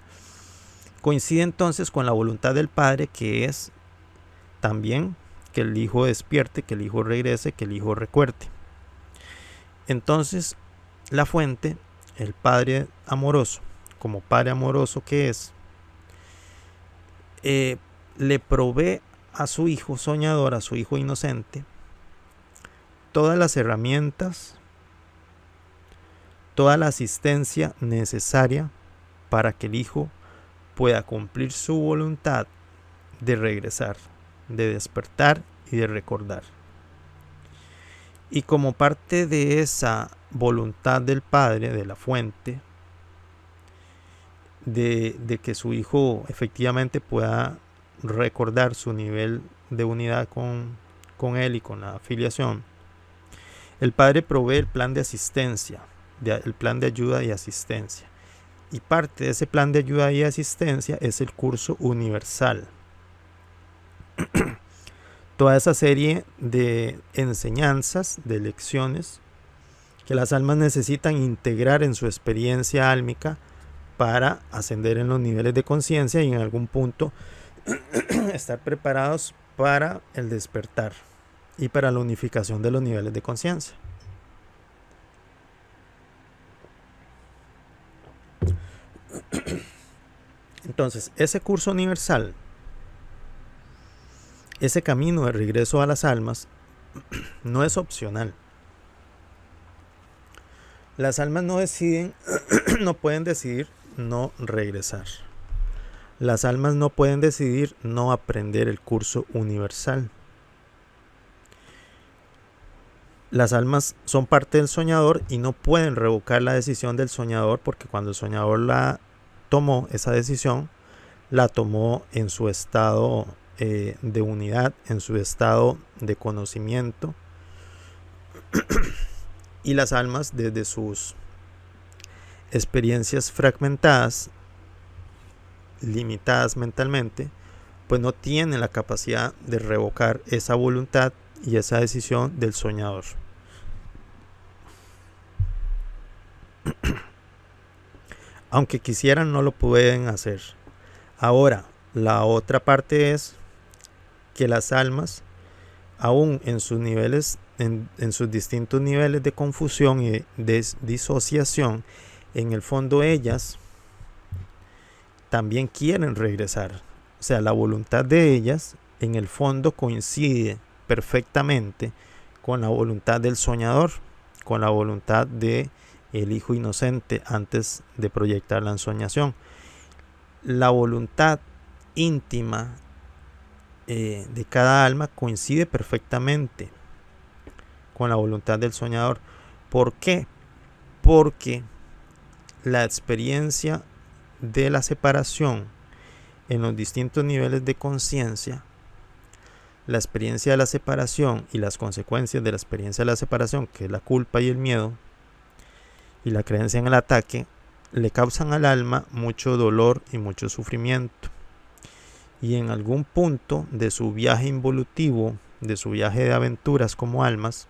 Coincide entonces con la voluntad del Padre, que es también que el Hijo despierte, que el Hijo regrese, que el Hijo recuerde. Entonces, la fuente, el Padre amoroso, como Padre amoroso que es, le provee a su Hijo soñador, a su Hijo inocente, todas las herramientas, toda la asistencia necesaria para que el Hijo pueda cumplir su voluntad de regresar, de despertar y de recordar. Y como parte de esa voluntad del Padre, de la fuente, de que su Hijo efectivamente pueda recordar su nivel de unidad con Él y con la filiación, el Padre provee el plan de asistencia, el plan de ayuda y asistencia. Y parte de ese plan de ayuda y asistencia es el curso universal. Toda esa serie de enseñanzas, de lecciones que las almas necesitan integrar en su experiencia álmica para ascender en los niveles de conciencia y en algún punto estar preparados para el despertar y para la unificación de los niveles de conciencia. Entonces, ese curso universal, ese camino de regreso a las almas, no es opcional. Las almas no deciden, no pueden decidir no regresar. Las almas no pueden decidir no aprender el curso universal. Las almas son parte del soñador y no pueden revocar la decisión del soñador, porque cuando el soñador la tomó, esa decisión, la tomó en su estado de unidad, en su estado de conocimiento. Y las almas, desde sus experiencias fragmentadas, limitadas mentalmente, pues no tienen la capacidad de revocar esa voluntad y esa decisión del soñador. Aunque quisieran, no lo pueden hacer. Ahora, la otra parte es que las almas, aún en sus niveles, en sus distintos niveles de confusión y de disociación, en el fondo ellas también quieren regresar. O sea, la voluntad de ellas en el fondo coincide perfectamente con la voluntad del soñador, con la voluntad de el Hijo inocente antes de proyectar la ensoñación. La voluntad íntima de cada alma coincide perfectamente con la voluntad del soñador. ¿Por qué? Porque la experiencia de la separación en los distintos niveles de conciencia, la experiencia de la separación y las consecuencias de la experiencia de la separación, que es la culpa y el miedo y la creencia en el ataque, le causan al alma mucho dolor y mucho sufrimiento. Y en algún punto de su viaje involutivo, de su viaje de aventuras como almas,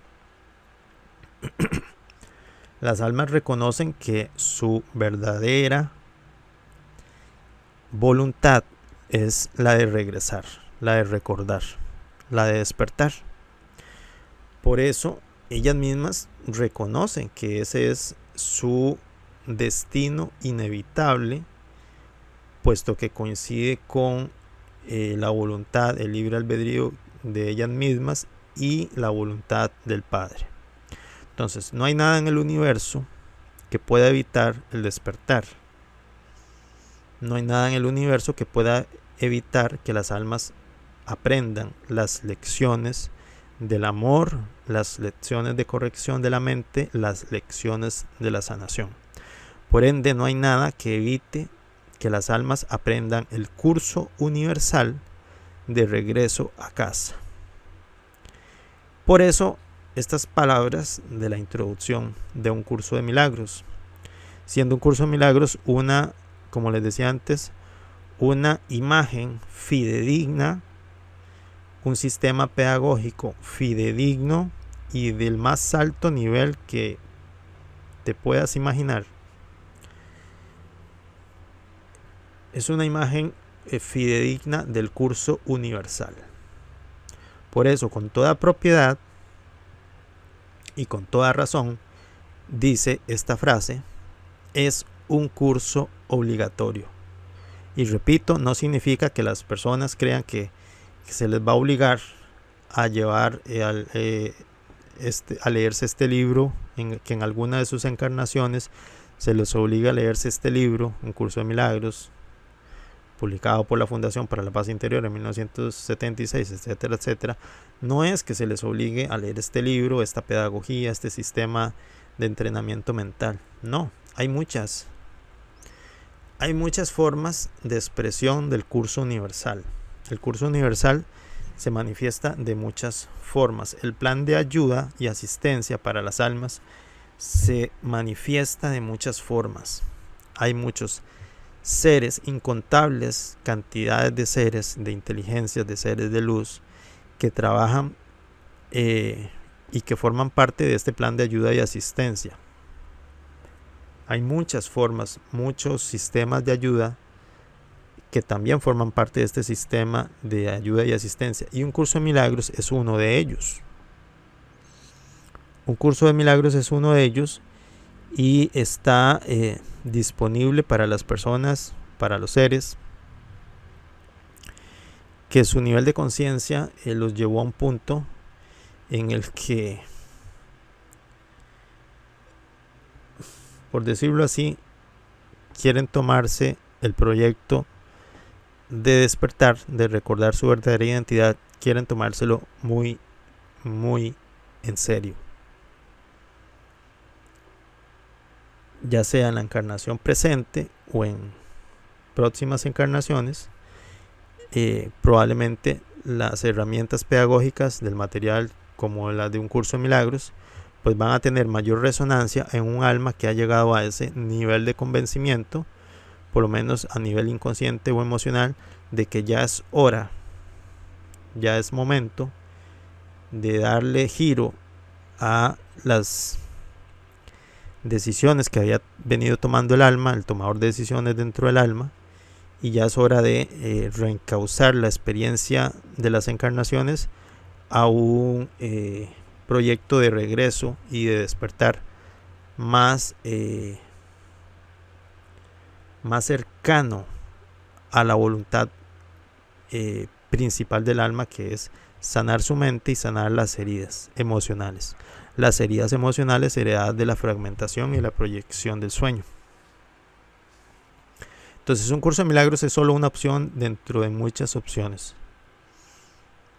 las almas reconocen que su verdadera voluntad es la de regresar, la de recordar, la de despertar. Por eso ellas mismas reconocen que ese es su destino inevitable, puesto que coincide con la voluntad, el libre albedrío de ellas mismas y la voluntad del Padre. Entonces, no hay nada en el universo que pueda evitar el despertar. No hay nada en el universo que pueda evitar que las almas aprendan las lecciones del amor, las lecciones de corrección de la mente, las lecciones de la sanación. Por ende, no hay nada que evite que las almas aprendan el curso universal de regreso a casa. Por eso, estas palabras de la introducción de un curso de milagros, siendo un curso de milagros como les decía antes, una imagen fidedigna, un sistema pedagógico fidedigno y del más alto nivel que te puedas imaginar. Es una imagen fidedigna del curso universal. Por eso, con toda propiedad y con toda razón, dice esta frase: es un curso obligatorio. Y repito, no significa que las personas crean que se les va a obligar a llevar a leerse este libro, que en alguna de sus encarnaciones se les obliga a leerse este libro, Un Curso de Milagros, publicado por la Fundación para la Paz Interior en 1976, etcétera, etcétera. No es que se les obligue a leer este libro, esta pedagogía, este sistema de entrenamiento mental. No, hay muchas formas de expresión del curso universal. El curso universal se manifiesta de muchas formas. El plan de ayuda y asistencia para las almas se manifiesta de muchas formas. Hay muchos seres, incontables cantidades de seres, de inteligencias, de seres de luz que trabajan y que forman parte de este plan de ayuda y asistencia. Hay muchas formas, muchos sistemas de ayuda que también forman parte de este sistema de ayuda y asistencia. Y un curso de milagros es uno de ellos. Un curso de milagros es uno de ellos y está disponible para las personas, para los seres que su nivel de conciencia los llevó a un punto en el que, por decirlo así, quieren tomarse el proyecto de despertar, de recordar su verdadera identidad, quieren tomárselo muy, muy en serio. Ya sea en la encarnación presente o en próximas encarnaciones, probablemente las herramientas pedagógicas del material, como las de un curso de milagros, pues van a tener mayor resonancia en un alma que ha llegado a ese nivel de convencimiento, por lo menos a nivel inconsciente o emocional, de que ya es hora, ya es momento de darle giro a las decisiones que había venido tomando el alma, el tomador de decisiones dentro del alma, y ya es hora de reencauzar la experiencia de las encarnaciones a un proyecto de regreso y de despertar más cercano a la voluntad principal del alma, que es sanar su mente y sanar las heridas emocionales. Las heridas emocionales heredadas de la fragmentación y la proyección del sueño. Entonces, un curso de milagros es solo una opción dentro de muchas opciones.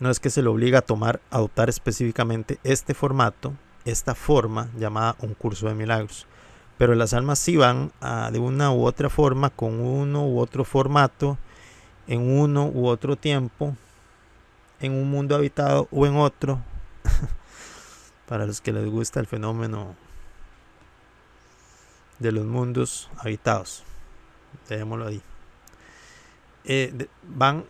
No es que se le obliga a adoptar específicamente este formato, esta forma llamada un curso de milagros. Pero las almas sí van de una u otra forma, con uno u otro formato, en uno u otro tiempo, en un mundo habitado o en otro. Para los que les gusta el fenómeno de los mundos habitados, dejémoslo ahí. Van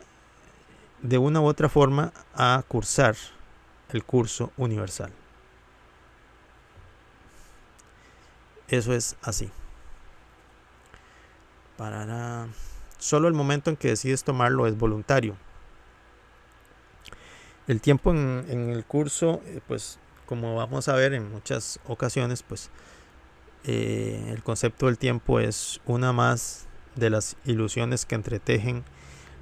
de una u otra forma a cursar el curso universal. Eso es así. Solo el momento en que decides tomarlo es voluntario. El tiempo en el curso, pues como vamos a ver en muchas ocasiones, pues el concepto del tiempo es una más de las ilusiones que entretejen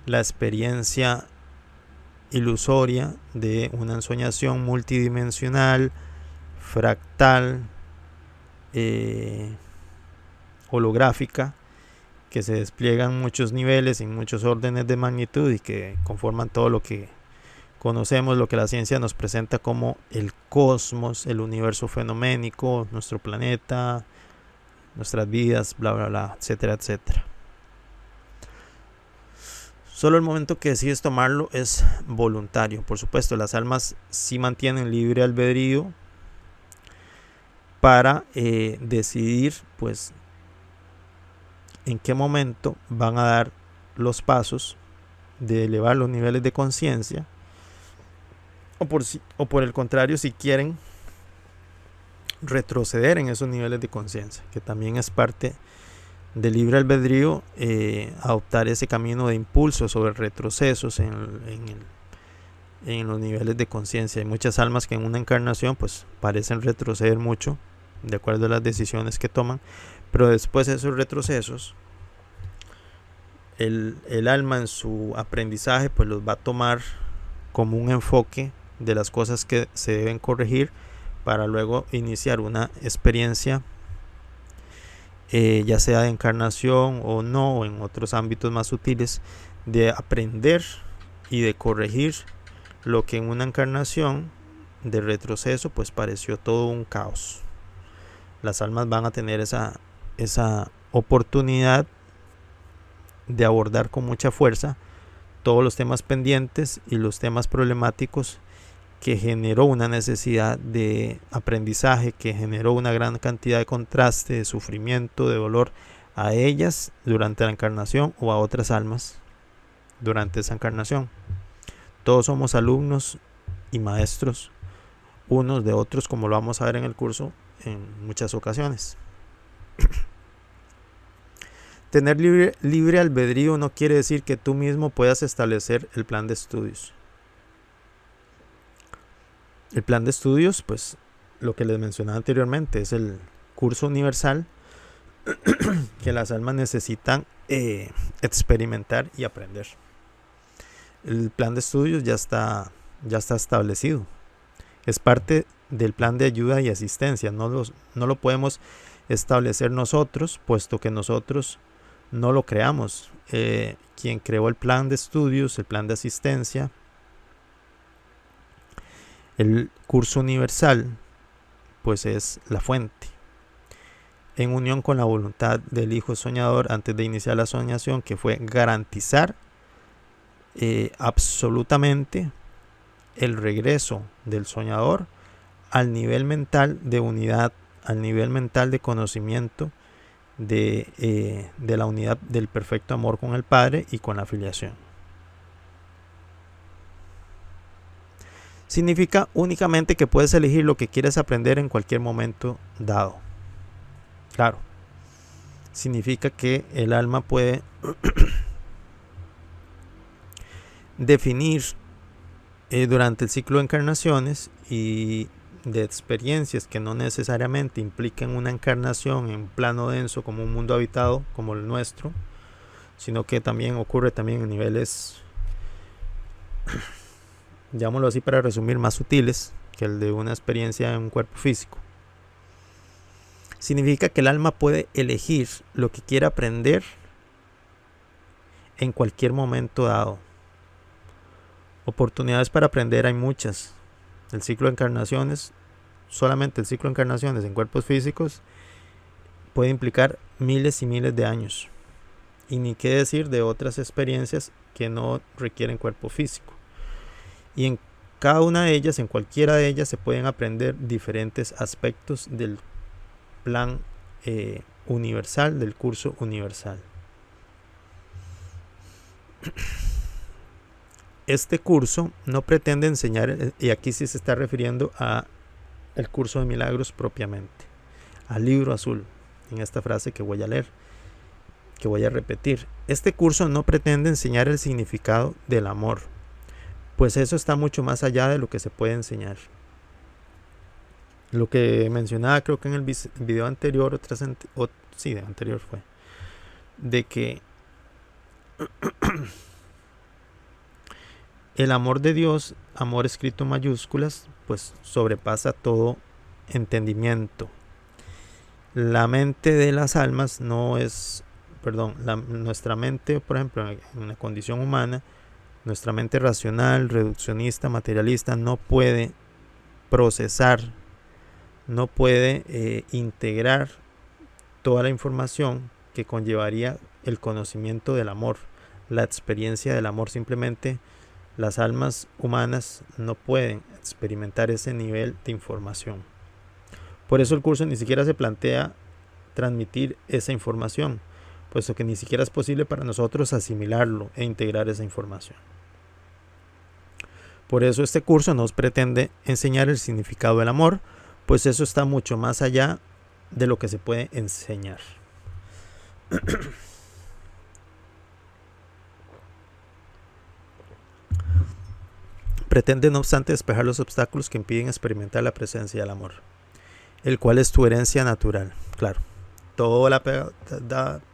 la experiencia ilusoria de una ensoñación multidimensional, fractal, holográfica, que se despliega en muchos niveles, en muchos órdenes de magnitud y que conforman todo lo que conocemos, lo que la ciencia nos presenta como el cosmos, el universo fenoménico, nuestro planeta, nuestras vidas, bla, bla, bla, etcétera, etcétera. Solo el momento que decides tomarlo es voluntario. Por supuesto, las almas sí mantienen libre albedrío para decidir, pues, en qué momento van a dar los pasos, de elevar los niveles de conciencia, o por el contrario, si quieren retroceder en esos niveles de conciencia, que también es parte del libre albedrío, adoptar ese camino de impulso sobre retrocesos en los niveles de conciencia. Hay muchas almas que en una encarnación pues parecen retroceder mucho de acuerdo a las decisiones que toman, pero después de esos retrocesos el alma en su aprendizaje pues los va a tomar como un enfoque de las cosas que se deben corregir, para luego iniciar una experiencia, ya sea de encarnación o no, o en otros ámbitos más sutiles, de aprender y de corregir lo que en una encarnación de retroceso pues pareció todo un caos. Las almas van a tener esa oportunidad de abordar con mucha fuerza todos los temas pendientes y los temas problemáticos que generó una necesidad de aprendizaje, que generó una gran cantidad de contraste, de sufrimiento, de dolor a ellas durante la encarnación o a otras almas durante esa encarnación. Todos somos alumnos y maestros unos de otros, como lo vamos a ver en el curso en muchas ocasiones. Tener libre albedrío no quiere decir que tú mismo puedas establecer el plan de estudios. El plan de estudios, pues lo que les mencionaba anteriormente, es el curso universal que las almas necesitan experimentar y aprender. El plan de estudios ya está establecido. Es parte del plan de ayuda y asistencia. No lo podemos establecer nosotros, puesto que nosotros no lo creamos. Quien creó el plan de estudios, el plan de asistencia, el curso universal, pues es la fuente. En unión con la voluntad del Hijo Soñador antes de iniciar la soñación, que fue garantizar absolutamente el regreso del soñador al nivel mental de unidad, al nivel mental de conocimiento de la unidad del perfecto amor con el Padre y con la filiación. Significa únicamente que puedes elegir lo que quieres aprender en cualquier momento dado. Claro, significa que el alma puede definir durante el ciclo de encarnaciones y de experiencias que no necesariamente impliquen una encarnación en un plano denso como un mundo habitado como el nuestro, sino que también ocurre también en niveles, llamémoslo así para resumir, más sutiles que el de una experiencia en un cuerpo físico. Significa que el alma puede elegir lo que quiera aprender en cualquier momento dado. Oportunidades para aprender hay muchas. El ciclo de encarnaciones, solamente el ciclo de encarnaciones en cuerpos físicos puede implicar miles y miles de años. Y ni qué decir de otras experiencias que no requieren cuerpo físico. Y en cada una de ellas, en cualquiera de ellas, se pueden aprender diferentes aspectos del plan universal, del curso universal. Este curso no pretende enseñar, y aquí sí se está refiriendo a el curso de milagros propiamente, al libro azul, en esta frase que voy a leer, que voy a repetir. Este curso no pretende enseñar el significado del amor, pues eso está mucho más allá de lo que se puede enseñar. Lo que mencionaba, creo que en el video anterior, anterior fue, de que el amor de Dios, amor escrito en mayúsculas, pues sobrepasa todo entendimiento. La mente de las almas no es, nuestra mente, por ejemplo, en una condición humana, nuestra mente racional, reduccionista, materialista, no puede procesar, no puede integrar toda la información que conllevaría el conocimiento del amor, la experiencia del amor. Simplemente las almas humanas no pueden experimentar ese nivel de información. Por eso el curso ni siquiera se plantea transmitir esa información, puesto que ni siquiera es posible para nosotros asimilarlo e integrar esa información. Por eso este curso nos pretende enseñar el significado del amor, pues eso está mucho más allá de lo que se puede enseñar. Pretende no obstante despejar los obstáculos que impiden experimentar la presencia del amor, el cual es tu herencia natural. Claro, toda la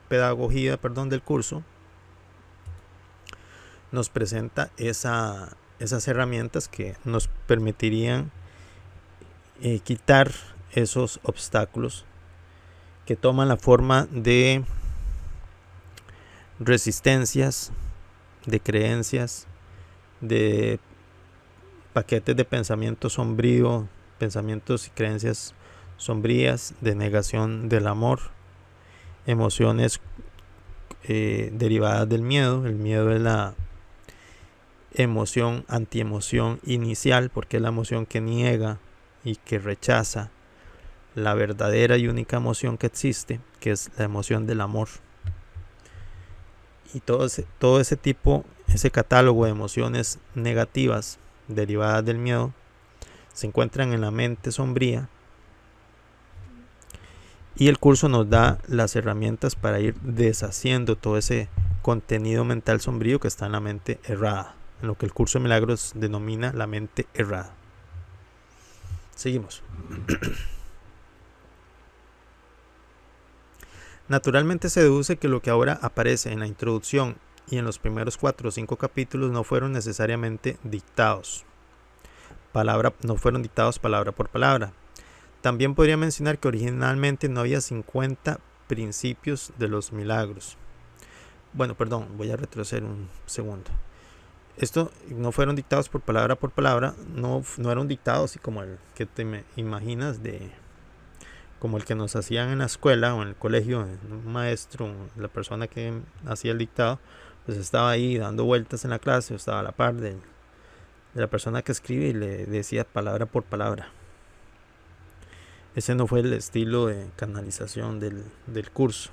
pedagogía del curso nos presenta esas herramientas que nos permitirían quitar esos obstáculos que toman la forma de resistencias, de creencias, de paquetes de pensamiento sombrío, pensamientos y creencias sombrías, de negación del amor, emociones derivadas del miedo. El miedo es la emoción, antiemoción inicial, porque es la emoción que niega y que rechaza la verdadera y única emoción que existe, que es la emoción del amor. Y todo ese tipo, ese catálogo de emociones negativas derivadas del miedo se encuentran en la mente sombría, y el curso nos da las herramientas para ir deshaciendo todo ese contenido mental sombrío que está en la mente errada, en lo que el curso de milagros denomina la mente errada. Seguimos. Naturalmente se deduce que lo que ahora aparece en la introducción y en los primeros 4 o 5 capítulos no fueron necesariamente dictados. No fueron dictados palabra por palabra. También podría mencionar que originalmente no había 50 principios de los milagros. Bueno, perdón, voy a retroceder un segundo. Esto no fueron dictados por palabra, no eran dictados así como el que te imaginas, como el que nos hacían en la escuela o en el colegio, un maestro, la persona que hacía el dictado, pues estaba ahí dando vueltas en la clase, o estaba a la par de la persona que escribe y le decía palabra por palabra. Ese no fue el estilo de canalización del curso.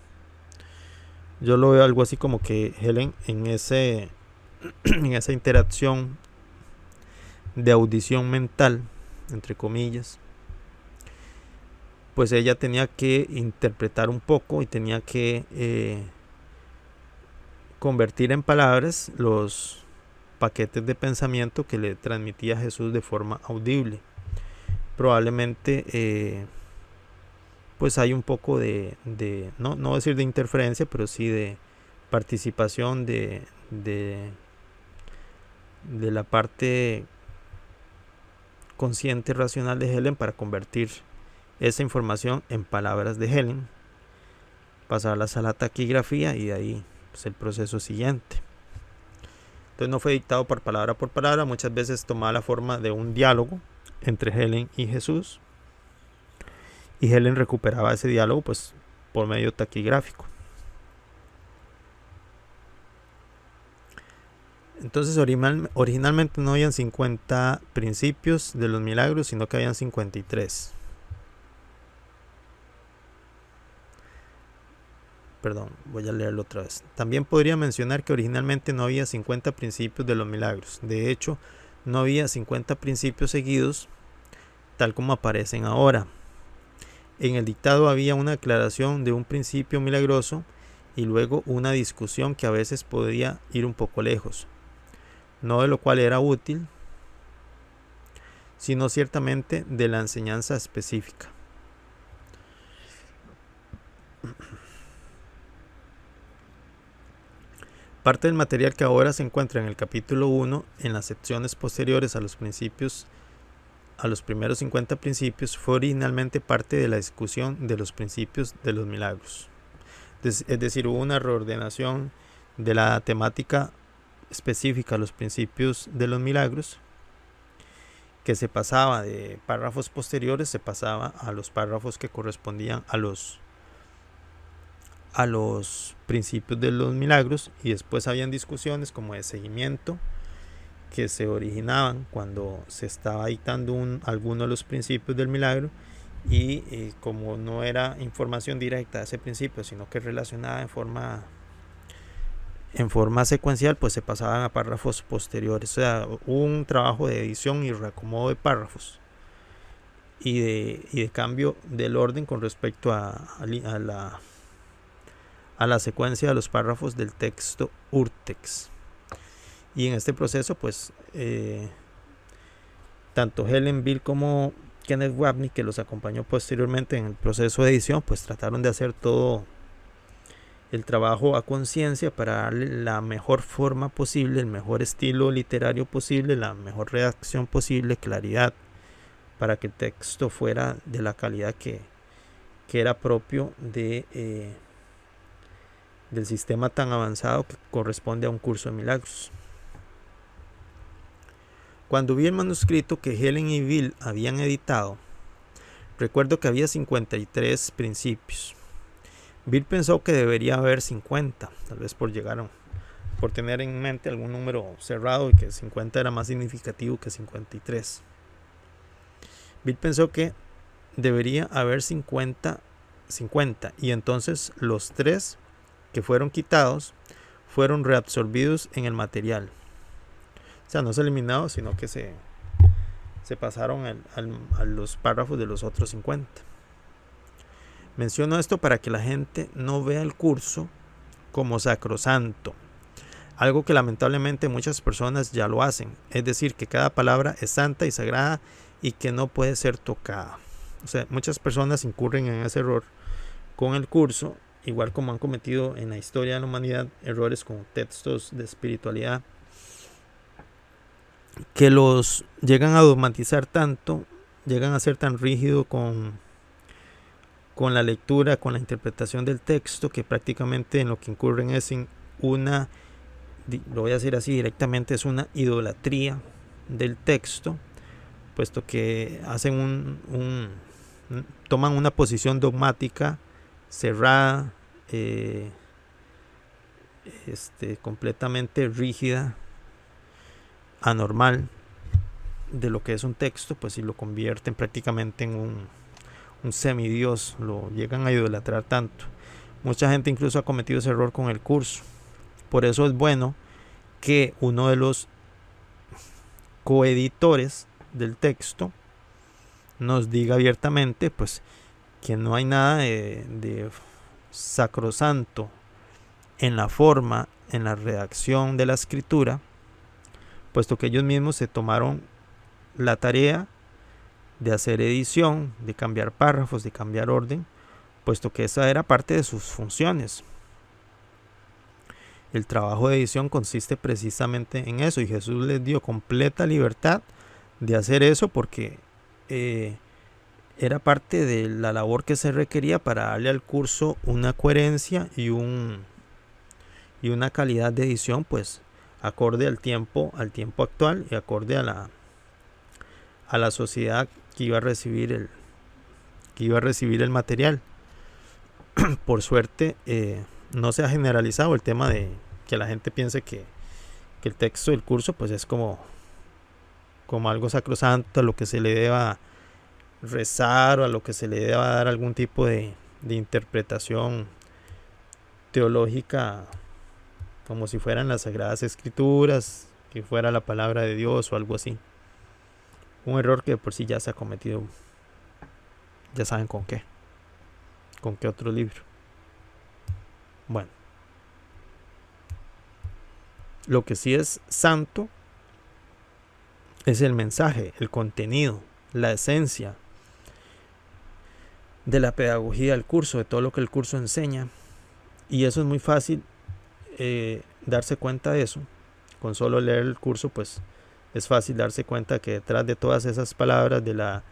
Yo lo veo algo así como que Helen en esa interacción de audición mental, entre comillas, pues ella tenía que interpretar un poco y tenía que convertir en palabras los paquetes de pensamiento que le transmitía Jesús de forma audible. Probablemente pues hay un poco no decir de interferencia, pero sí de participación de la parte consciente racional de Helen para convertir esa información en palabras de Helen, pasarlas a la taquigrafía y de ahí pues el proceso siguiente. Entonces no fue dictado por palabra, muchas veces tomaba la forma de un diálogo entre Helen y Jesús, y Helen recuperaba ese diálogo pues por medio taquigráfico. Entonces originalmente no habían 50 principios de los milagros, sino que habían 53. Perdón, voy a leerlo otra vez. También podría mencionar que originalmente no había 50 principios de los milagros. De hecho, no había 50 principios seguidos, tal como aparecen ahora. En el dictado había una aclaración de un principio milagroso y luego una discusión que a veces podía ir un poco lejos, no de lo cual era útil, sino ciertamente de la enseñanza específica. Parte del material que ahora se encuentra en el capítulo 1, en las secciones posteriores a los principios, a los primeros 50 principios, fue originalmente parte de la discusión de los principios de los milagros. Es decir, hubo una reordenación de la temática específica a los principios de los milagros, que se pasaba de párrafos posteriores, se pasaba a los párrafos que correspondían a los principios de los milagros, y después habían discusiones como de seguimiento que se originaban cuando se estaba dictando alguno de los principios del milagro, y como no era información directa a ese principio, sino que relacionada en forma secuencial, pues se pasaban a párrafos posteriores. O sea, hubo un trabajo de edición y reacomodo de párrafos y de cambio del orden con respecto a la secuencia de los párrafos del texto Urtext. Y en este proceso, pues, tanto Helen Bill como Kenneth Wapnick, que los acompañó posteriormente en el proceso de edición, pues trataron de hacer todo el trabajo a conciencia para darle la mejor forma posible, el mejor estilo literario posible, la mejor redacción posible, claridad, para que el texto fuera de la calidad que era propio del sistema tan avanzado que corresponde a un curso de milagros. Cuando vi el manuscrito que Helen y Bill habían editado, recuerdo que había 53 principios. Bill pensó que debería haber 50, tal vez por tener en mente algún número cerrado y que 50 era más significativo que 53. Bill pensó que debería haber 50 y entonces los 3 que fueron quitados fueron reabsorbidos en el material. O sea, no se eliminaron, sino que se pasaron a los párrafos de los otros 50. Menciono esto para que la gente no vea el curso como sacrosanto, algo que lamentablemente muchas personas ya lo hacen, es decir, que cada palabra es santa y sagrada y que no puede ser tocada. O sea, muchas personas incurren en ese error con el curso, igual como han cometido en la historia de la humanidad errores con textos de espiritualidad, que los llegan a dogmatizar tanto, llegan a ser tan rígidos con la lectura, con la interpretación del texto, que prácticamente en lo que incurren es en una, lo voy a decir así directamente, es una idolatría del texto, puesto que hacen toman una posición dogmática cerrada, completamente rígida, anormal de lo que es un texto, pues, y lo convierten prácticamente en un semidios, lo llegan a idolatrar tanto. Mucha gente incluso ha cometido ese error con el curso. Por eso es bueno que uno de los coeditores del texto nos diga abiertamente, pues, que no hay nada de sacrosanto en la forma, en la redacción de la escritura, puesto que ellos mismos se tomaron la tarea de hacer edición, de cambiar párrafos, de cambiar orden, puesto que esa era parte de sus funciones. El trabajo de edición consiste precisamente en eso, y Jesús les dio completa libertad de hacer eso porque era parte de la labor que se requería para darle al curso una coherencia y una calidad de edición, pues, acorde al tiempo actual y acorde a la sociedad que iba a recibir el material. Por suerte no se ha generalizado el tema de que la gente piense que el texto del curso, pues, es como algo sacrosanto, a lo que se le deba rezar o a lo que se le deba dar algún tipo de interpretación teológica, como si fueran las Sagradas Escrituras, que fuera la palabra de Dios o algo así. Un error que por sí ya se ha cometido, ya saben con qué otro libro. Bueno, lo que sí es santo es el mensaje, el contenido, la esencia de la pedagogía del curso, de todo lo que el curso enseña. Y eso es muy fácil darse cuenta de eso. Con solo leer el curso, pues, es fácil darse cuenta que detrás de todas esas palabras, de la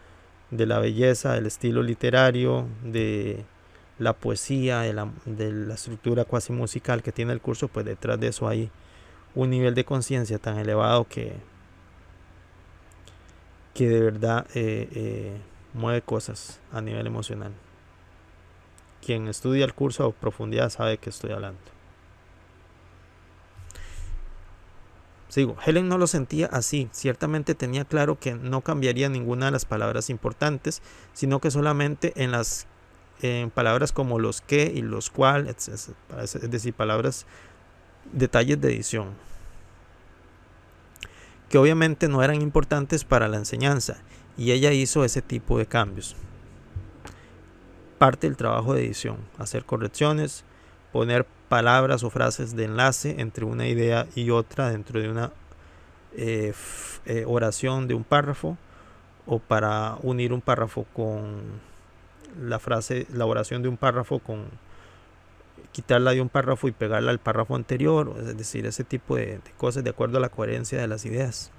belleza, del estilo literario, de la poesía, de la estructura cuasi musical que tiene el curso, pues detrás de eso hay un nivel de conciencia tan elevado que de verdad mueve cosas a nivel emocional. Quien estudia el curso a profundidad sabe de qué estoy hablando. Digo, Helen no lo sentía así. Ciertamente tenía claro que no cambiaría ninguna de las palabras importantes, sino que solamente en palabras como los que y los cual, es decir, palabras, detalles de edición, que obviamente no eran importantes para la enseñanza, y ella hizo ese tipo de cambios. Parte del trabajo de edición: hacer correcciones, poner palabras o frases de enlace entre una idea y otra dentro de una oración de un párrafo, o para unir un párrafo con la oración de un párrafo, con quitarla de un párrafo y pegarla al párrafo anterior, es decir, ese tipo de cosas de acuerdo a la coherencia de las ideas.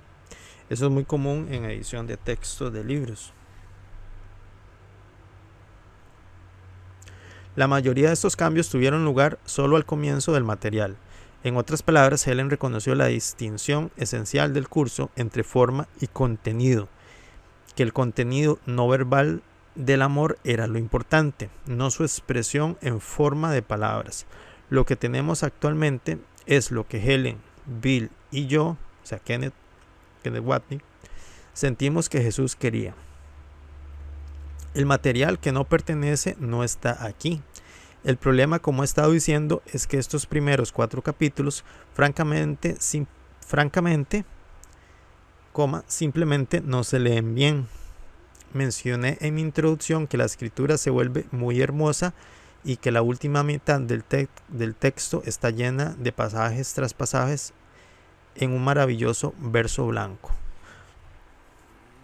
Eso es muy común en edición de textos de libros. La mayoría de estos cambios tuvieron lugar solo al comienzo del material. En otras palabras, Helen reconoció la distinción esencial del curso entre forma y contenido, que el contenido no verbal del amor era lo importante, no su expresión en forma de palabras. Lo que tenemos actualmente es lo que Helen, Bill y yo, o sea, Kenneth Wapnick, sentimos que Jesús quería. El material que no pertenece no está aquí. El problema, como he estado diciendo, es que estos primeros 4 capítulos, francamente, simplemente no se leen bien. Mencioné en mi introducción que la escritura se vuelve muy hermosa y que la última mitad del texto está llena de pasajes tras pasajes en un maravilloso verso blanco.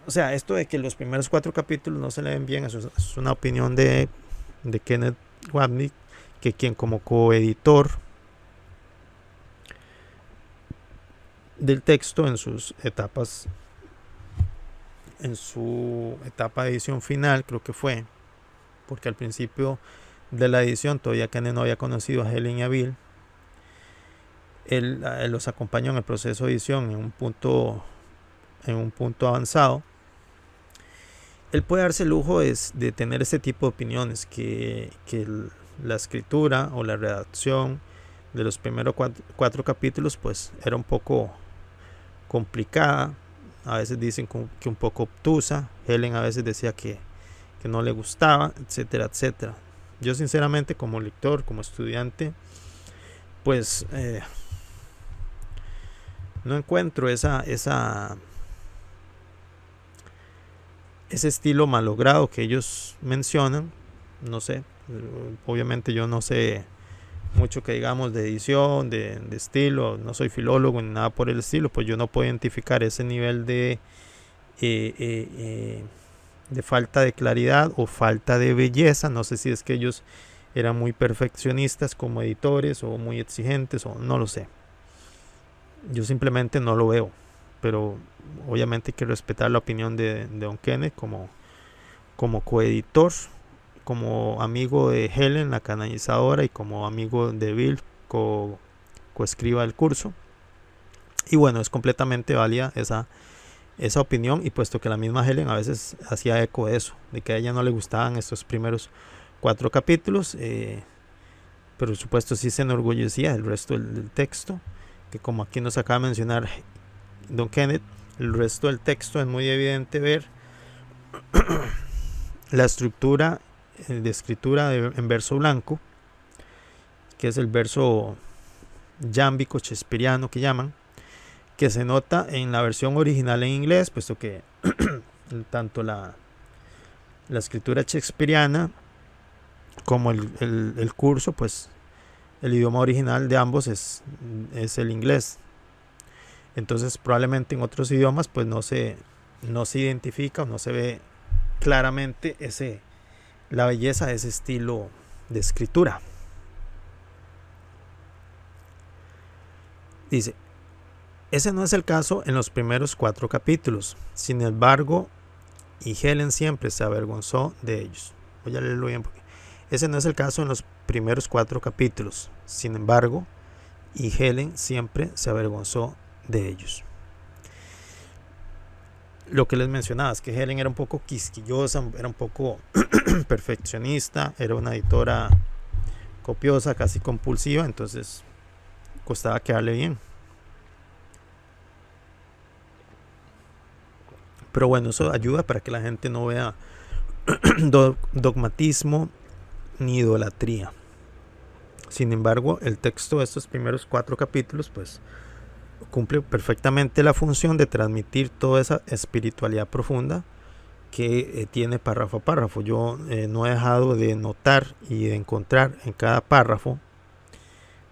O sea, esto de que los primeros 4 capítulos no se leen bien, eso es una opinión de Kenneth Wapnick, que quien como coeditor del texto en su etapa de edición final, creo que fue, porque al principio de la edición todavía Kenneth no había conocido a Helen y a Bill. Él los acompañó en el proceso de edición en un punto avanzado. Él puede darse el lujo de tener este tipo de opiniones, que la escritura o la redacción de los primeros 4 capítulos pues era un poco complicada. A veces dicen que un poco obtusa. Helen a veces decía que no le gustaba, etcétera, etcétera. Yo sinceramente, como lector, como estudiante, pues no encuentro ese estilo malogrado que ellos mencionan. No sé, obviamente yo no sé mucho que digamos de edición, de estilo, no soy filólogo ni nada por el estilo, pues yo no puedo identificar ese nivel de falta de claridad o falta de belleza. No sé si es que ellos eran muy perfeccionistas como editores o muy exigentes, o no lo sé. Yo simplemente no lo veo, pero obviamente hay que respetar la opinión de Don Kenneth como coeditor, como amigo de Helen, la canalizadora, y como amigo de Bill, coescriba del curso. Y bueno, es completamente válida esa opinión, y puesto que la misma Helen a veces hacía eco de eso, de que a ella no le gustaban estos primeros 4 capítulos, pero por supuesto sí se enorgullecía del resto del texto, que como aquí nos acaba de mencionar Don Kenneth, el resto del texto es muy evidente ver la estructura de escritura en verso blanco, que es el verso yámbico shakespeariano que llaman, que se nota en la versión original en inglés, puesto que tanto la escritura shakespeariana como el curso, pues el idioma original de ambos es el inglés. Entonces probablemente en otros idiomas pues no se identifica o no se ve claramente la belleza de ese estilo de escritura. Dice: ese no es el caso en los primeros 4 capítulos. Sin embargo, y Helen siempre se avergonzó de ellos. Voy a leerlo bien porque ese no es el caso en los primeros 4 capítulos. Sin embargo, y Helen siempre se avergonzó de ellos. Lo que les mencionaba es que Helen era un poco quisquillosa, era un poco perfeccionista, era una editora copiosa, casi compulsiva, entonces costaba quedarle bien. Pero bueno, eso ayuda para que la gente no vea dogmatismo ni idolatría. Sin embargo, el texto de estos primeros 4 capítulos pues cumple perfectamente la función de transmitir toda esa espiritualidad profunda que tiene párrafo a párrafo. Yo no he dejado de notar y de encontrar en cada párrafo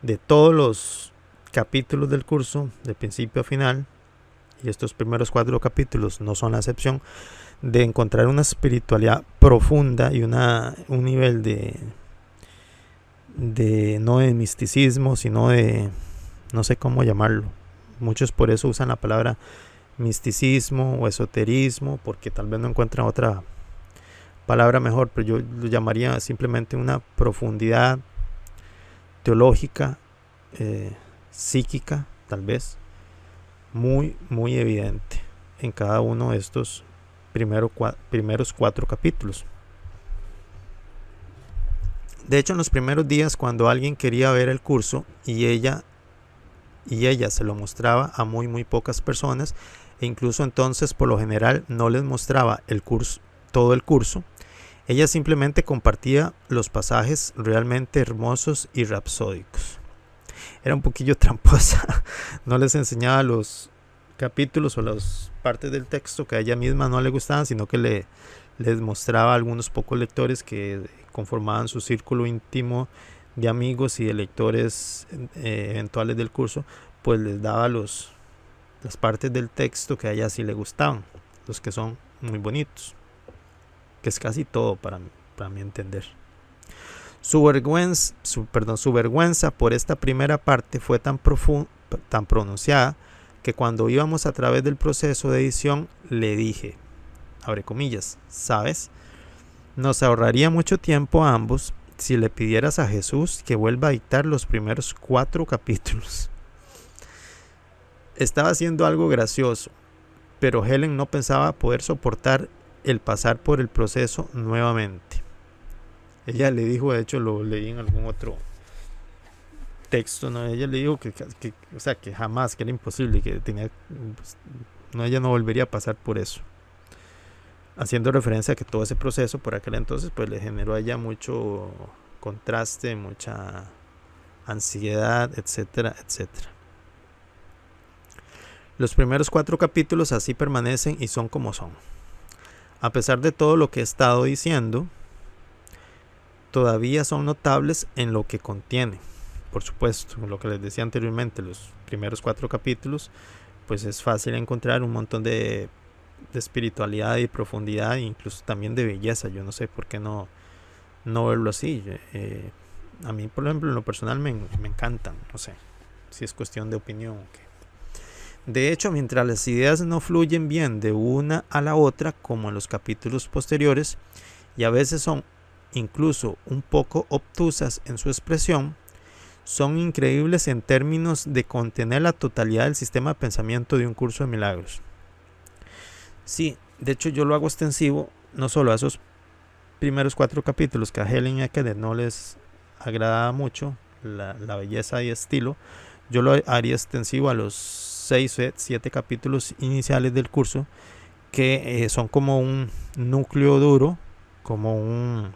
de todos los capítulos del curso, de principio a final, y estos primeros 4 capítulos no son la excepción, de encontrar una espiritualidad profunda y un nivel de no de misticismo, sino de, no sé cómo llamarlo. Muchos por eso usan la palabra misticismo o esoterismo, porque tal vez no encuentran otra palabra mejor, pero yo lo llamaría simplemente una profundidad teológica, psíquica, tal vez, muy evidente en cada uno de estos primeros 4 capítulos. De hecho, en los primeros días, cuando alguien quería ver el curso y ella se lo mostraba a muy pocas personas, e incluso entonces por lo general no les mostraba el curso, todo el curso, ella simplemente compartía los pasajes realmente hermosos y rapsódicos. Era un poquillo tramposa, no les enseñaba los capítulos o las partes del texto que a ella misma no le gustaban, sino que les mostraba a algunos pocos lectores que conformaban su círculo íntimo de amigos y de lectores eventuales del curso, pues les daba las partes del texto que a ella sí le gustaban, los que son muy bonitos, que es casi todo para mi entender. Su vergüenza por esta primera parte fue tan pronunciada que cuando íbamos a través del proceso de edición le dije, abre comillas, ¿sabes? Nos ahorraría mucho tiempo a ambos si le pidieras a Jesús que vuelva a dictar los primeros 4 capítulos. Estaba haciendo algo gracioso, pero Helen no pensaba poder soportar el pasar por el proceso nuevamente. Ella le dijo, de hecho lo leí en algún otro texto, ¿no? Ella le dijo que jamás, que era imposible, que ella no volvería a pasar por eso, haciendo referencia a que todo ese proceso por aquel entonces pues le generó a ella mucho contraste, mucha ansiedad, etcétera. Los primeros 4 capítulos así permanecen y son como son. A pesar de todo lo que he estado diciendo, todavía son notables en lo que contiene. Por supuesto, lo que les decía anteriormente, los primeros 4 capítulos, pues es fácil encontrar un montón de espiritualidad y profundidad, e incluso también de belleza. Yo no sé por qué no verlo así. A mí, por ejemplo, en lo personal me encantan. No sé si es cuestión de opinión. De hecho, mientras las ideas no fluyen bien de una a la otra, como en los capítulos posteriores, y a veces son incluso un poco obtusas en su expresión, son increíbles en términos de contener la totalidad del sistema de pensamiento de un curso de milagros. Sí, de hecho yo lo hago extensivo no solo a esos primeros 4 capítulos que a Helen y a Kenneth no les agradaba mucho la belleza y estilo, yo lo haría extensivo a los 6 o 7 capítulos iniciales del curso, que son como un núcleo duro, como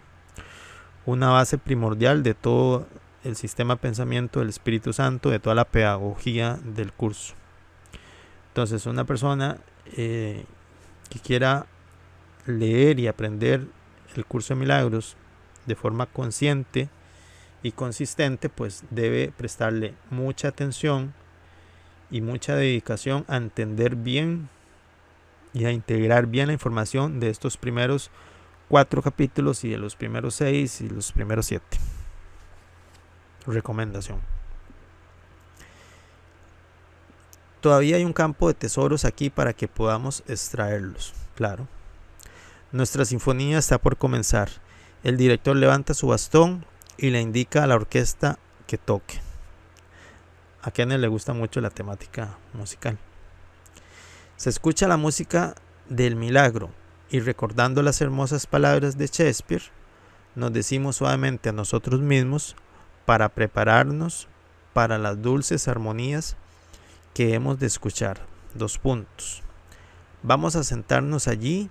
una base primordial de todo el sistema de pensamiento del Espíritu Santo, de toda la pedagogía del curso. Entonces, una persona que quiera leer y aprender el curso de milagros de forma consciente y consistente, pues debe prestarle mucha atención y mucha dedicación a entender bien y a integrar bien la información de estos primeros 4 capítulos y de los primeros 6 y los primeros 7. Recomendación. Todavía hay un campo de tesoros aquí para que podamos extraerlos, claro. Nuestra sinfonía está por comenzar. El director levanta su bastón y le indica a la orquesta que toque. A Kenneth le gusta mucho la temática musical. Se escucha la música del milagro y recordando las hermosas palabras de Shakespeare, nos decimos suavemente a nosotros mismos para prepararnos para las dulces armonías que hemos de escuchar. 2 puntos. Vamos a sentarnos allí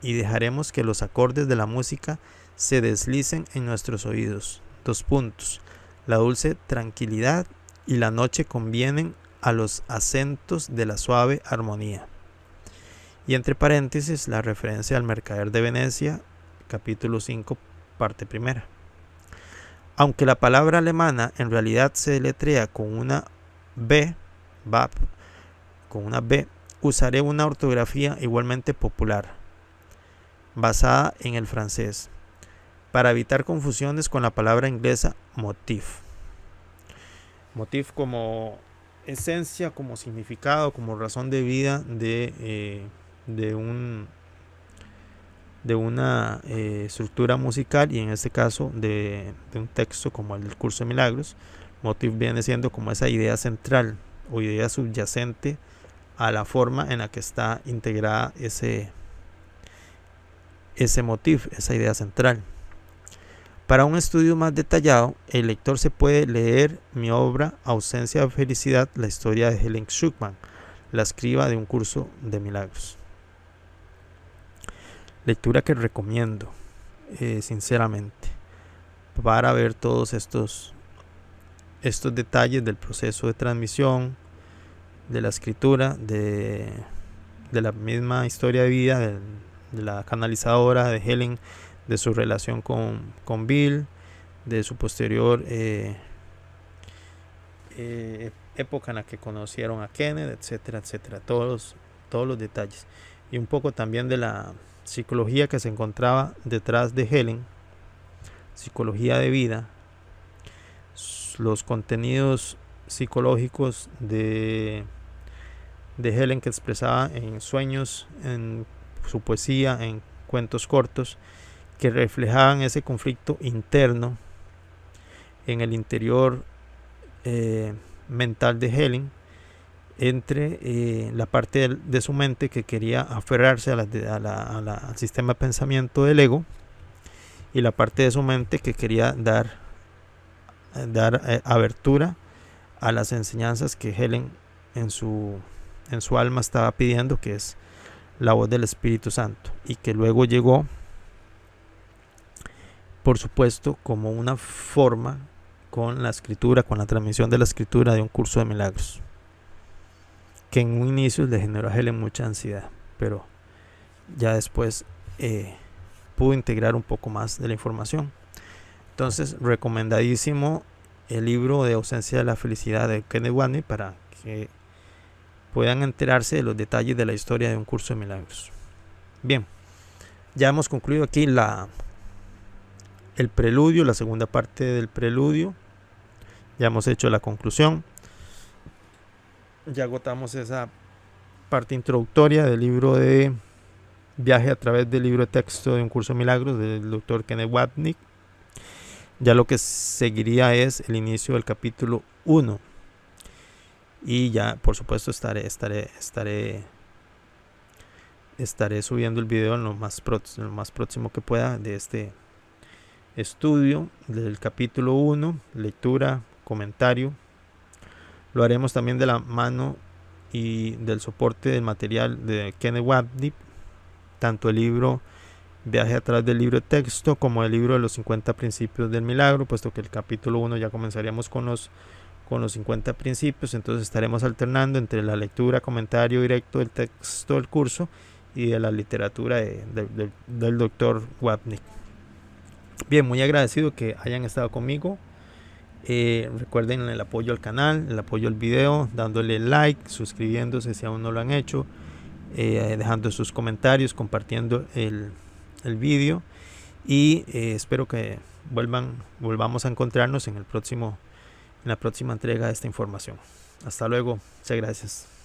y dejaremos que los acordes de la música se deslicen en nuestros oídos. 2 puntos. La dulce tranquilidad y la noche convienen a los acentos de la suave armonía. Y entre paréntesis la referencia al Mercader de Venecia, capítulo 5, parte primera. Aunque la palabra alemana en realidad se deletrea con una B, usaré una ortografía igualmente popular, basada en el francés, para evitar confusiones con la palabra inglesa motif. Motif como esencia, como significado, como razón de vida de una estructura musical, y en este caso de un texto como el Curso de Milagros. Motif viene siendo como esa idea central o idea subyacente a la forma en la que está integrada ese motif, esa idea central. Para un estudio más detallado, el lector se puede leer mi obra Ausencia de Felicidad, la historia de Helen Schucman, la escriba de un Curso de Milagros. Lectura que recomiendo sinceramente para ver todos estos detalles del proceso de transmisión, de la escritura, de la misma historia de vida de la canalizadora, de Helen, de su relación con Bill, de su posterior época en la que conocieron a Kenneth, etcétera, etcétera, todos los detalles, y un poco también de la psicología que se encontraba detrás de Helen, psicología de vida, los contenidos psicológicos de Helen que expresaba en sueños, en su poesía, en cuentos cortos, que reflejaban ese conflicto interno en el interior mental de Helen, entre la parte de su mente que quería aferrarse al sistema de pensamiento del ego, y la parte de su mente que quería dar abertura a las enseñanzas que Helen en su alma estaba pidiendo, que es la voz del Espíritu Santo, y que luego llegó, por supuesto, como una forma con la escritura, con la transmisión de la escritura de un Curso de Milagros, que en un inicio le generó a Helen mucha ansiedad, pero ya después pudo integrar un poco más de la información. Entonces, recomendadísimo el libro de Ausencia de la Felicidad de Kenneth Wapnick para que puedan enterarse de los detalles de la historia de un Curso de Milagros. Bien, ya hemos concluido aquí el preludio, la segunda parte del preludio. Ya hemos hecho la conclusión. Ya agotamos esa parte introductoria del libro de Viaje a través del libro de texto de un Curso de Milagros del Dr. Kenneth Wapnick. Ya lo que seguiría es el inicio del capítulo 1. Y ya, por supuesto, estaré subiendo el video en lo más próximo que pueda de este estudio del capítulo 1, lectura, comentario. Lo haremos también de la mano y del soporte del material de Kenneth Wapnick, tanto el libro Viaje a través del libro de texto como el libro de los 50 principios del milagro, puesto que el capítulo 1 ya comenzaríamos con los 50 principios. Entonces estaremos alternando entre la lectura, comentario directo del texto del curso y de la literatura del doctor Wapnick. Bien, muy agradecido que hayan estado conmigo. Recuerden el apoyo al canal, el apoyo al video, dándole like, suscribiéndose si aún no lo han hecho, dejando sus comentarios, compartiendo el vídeo, y espero que volvamos a encontrarnos en la próxima entrega de esta información. Hasta luego, muchas gracias.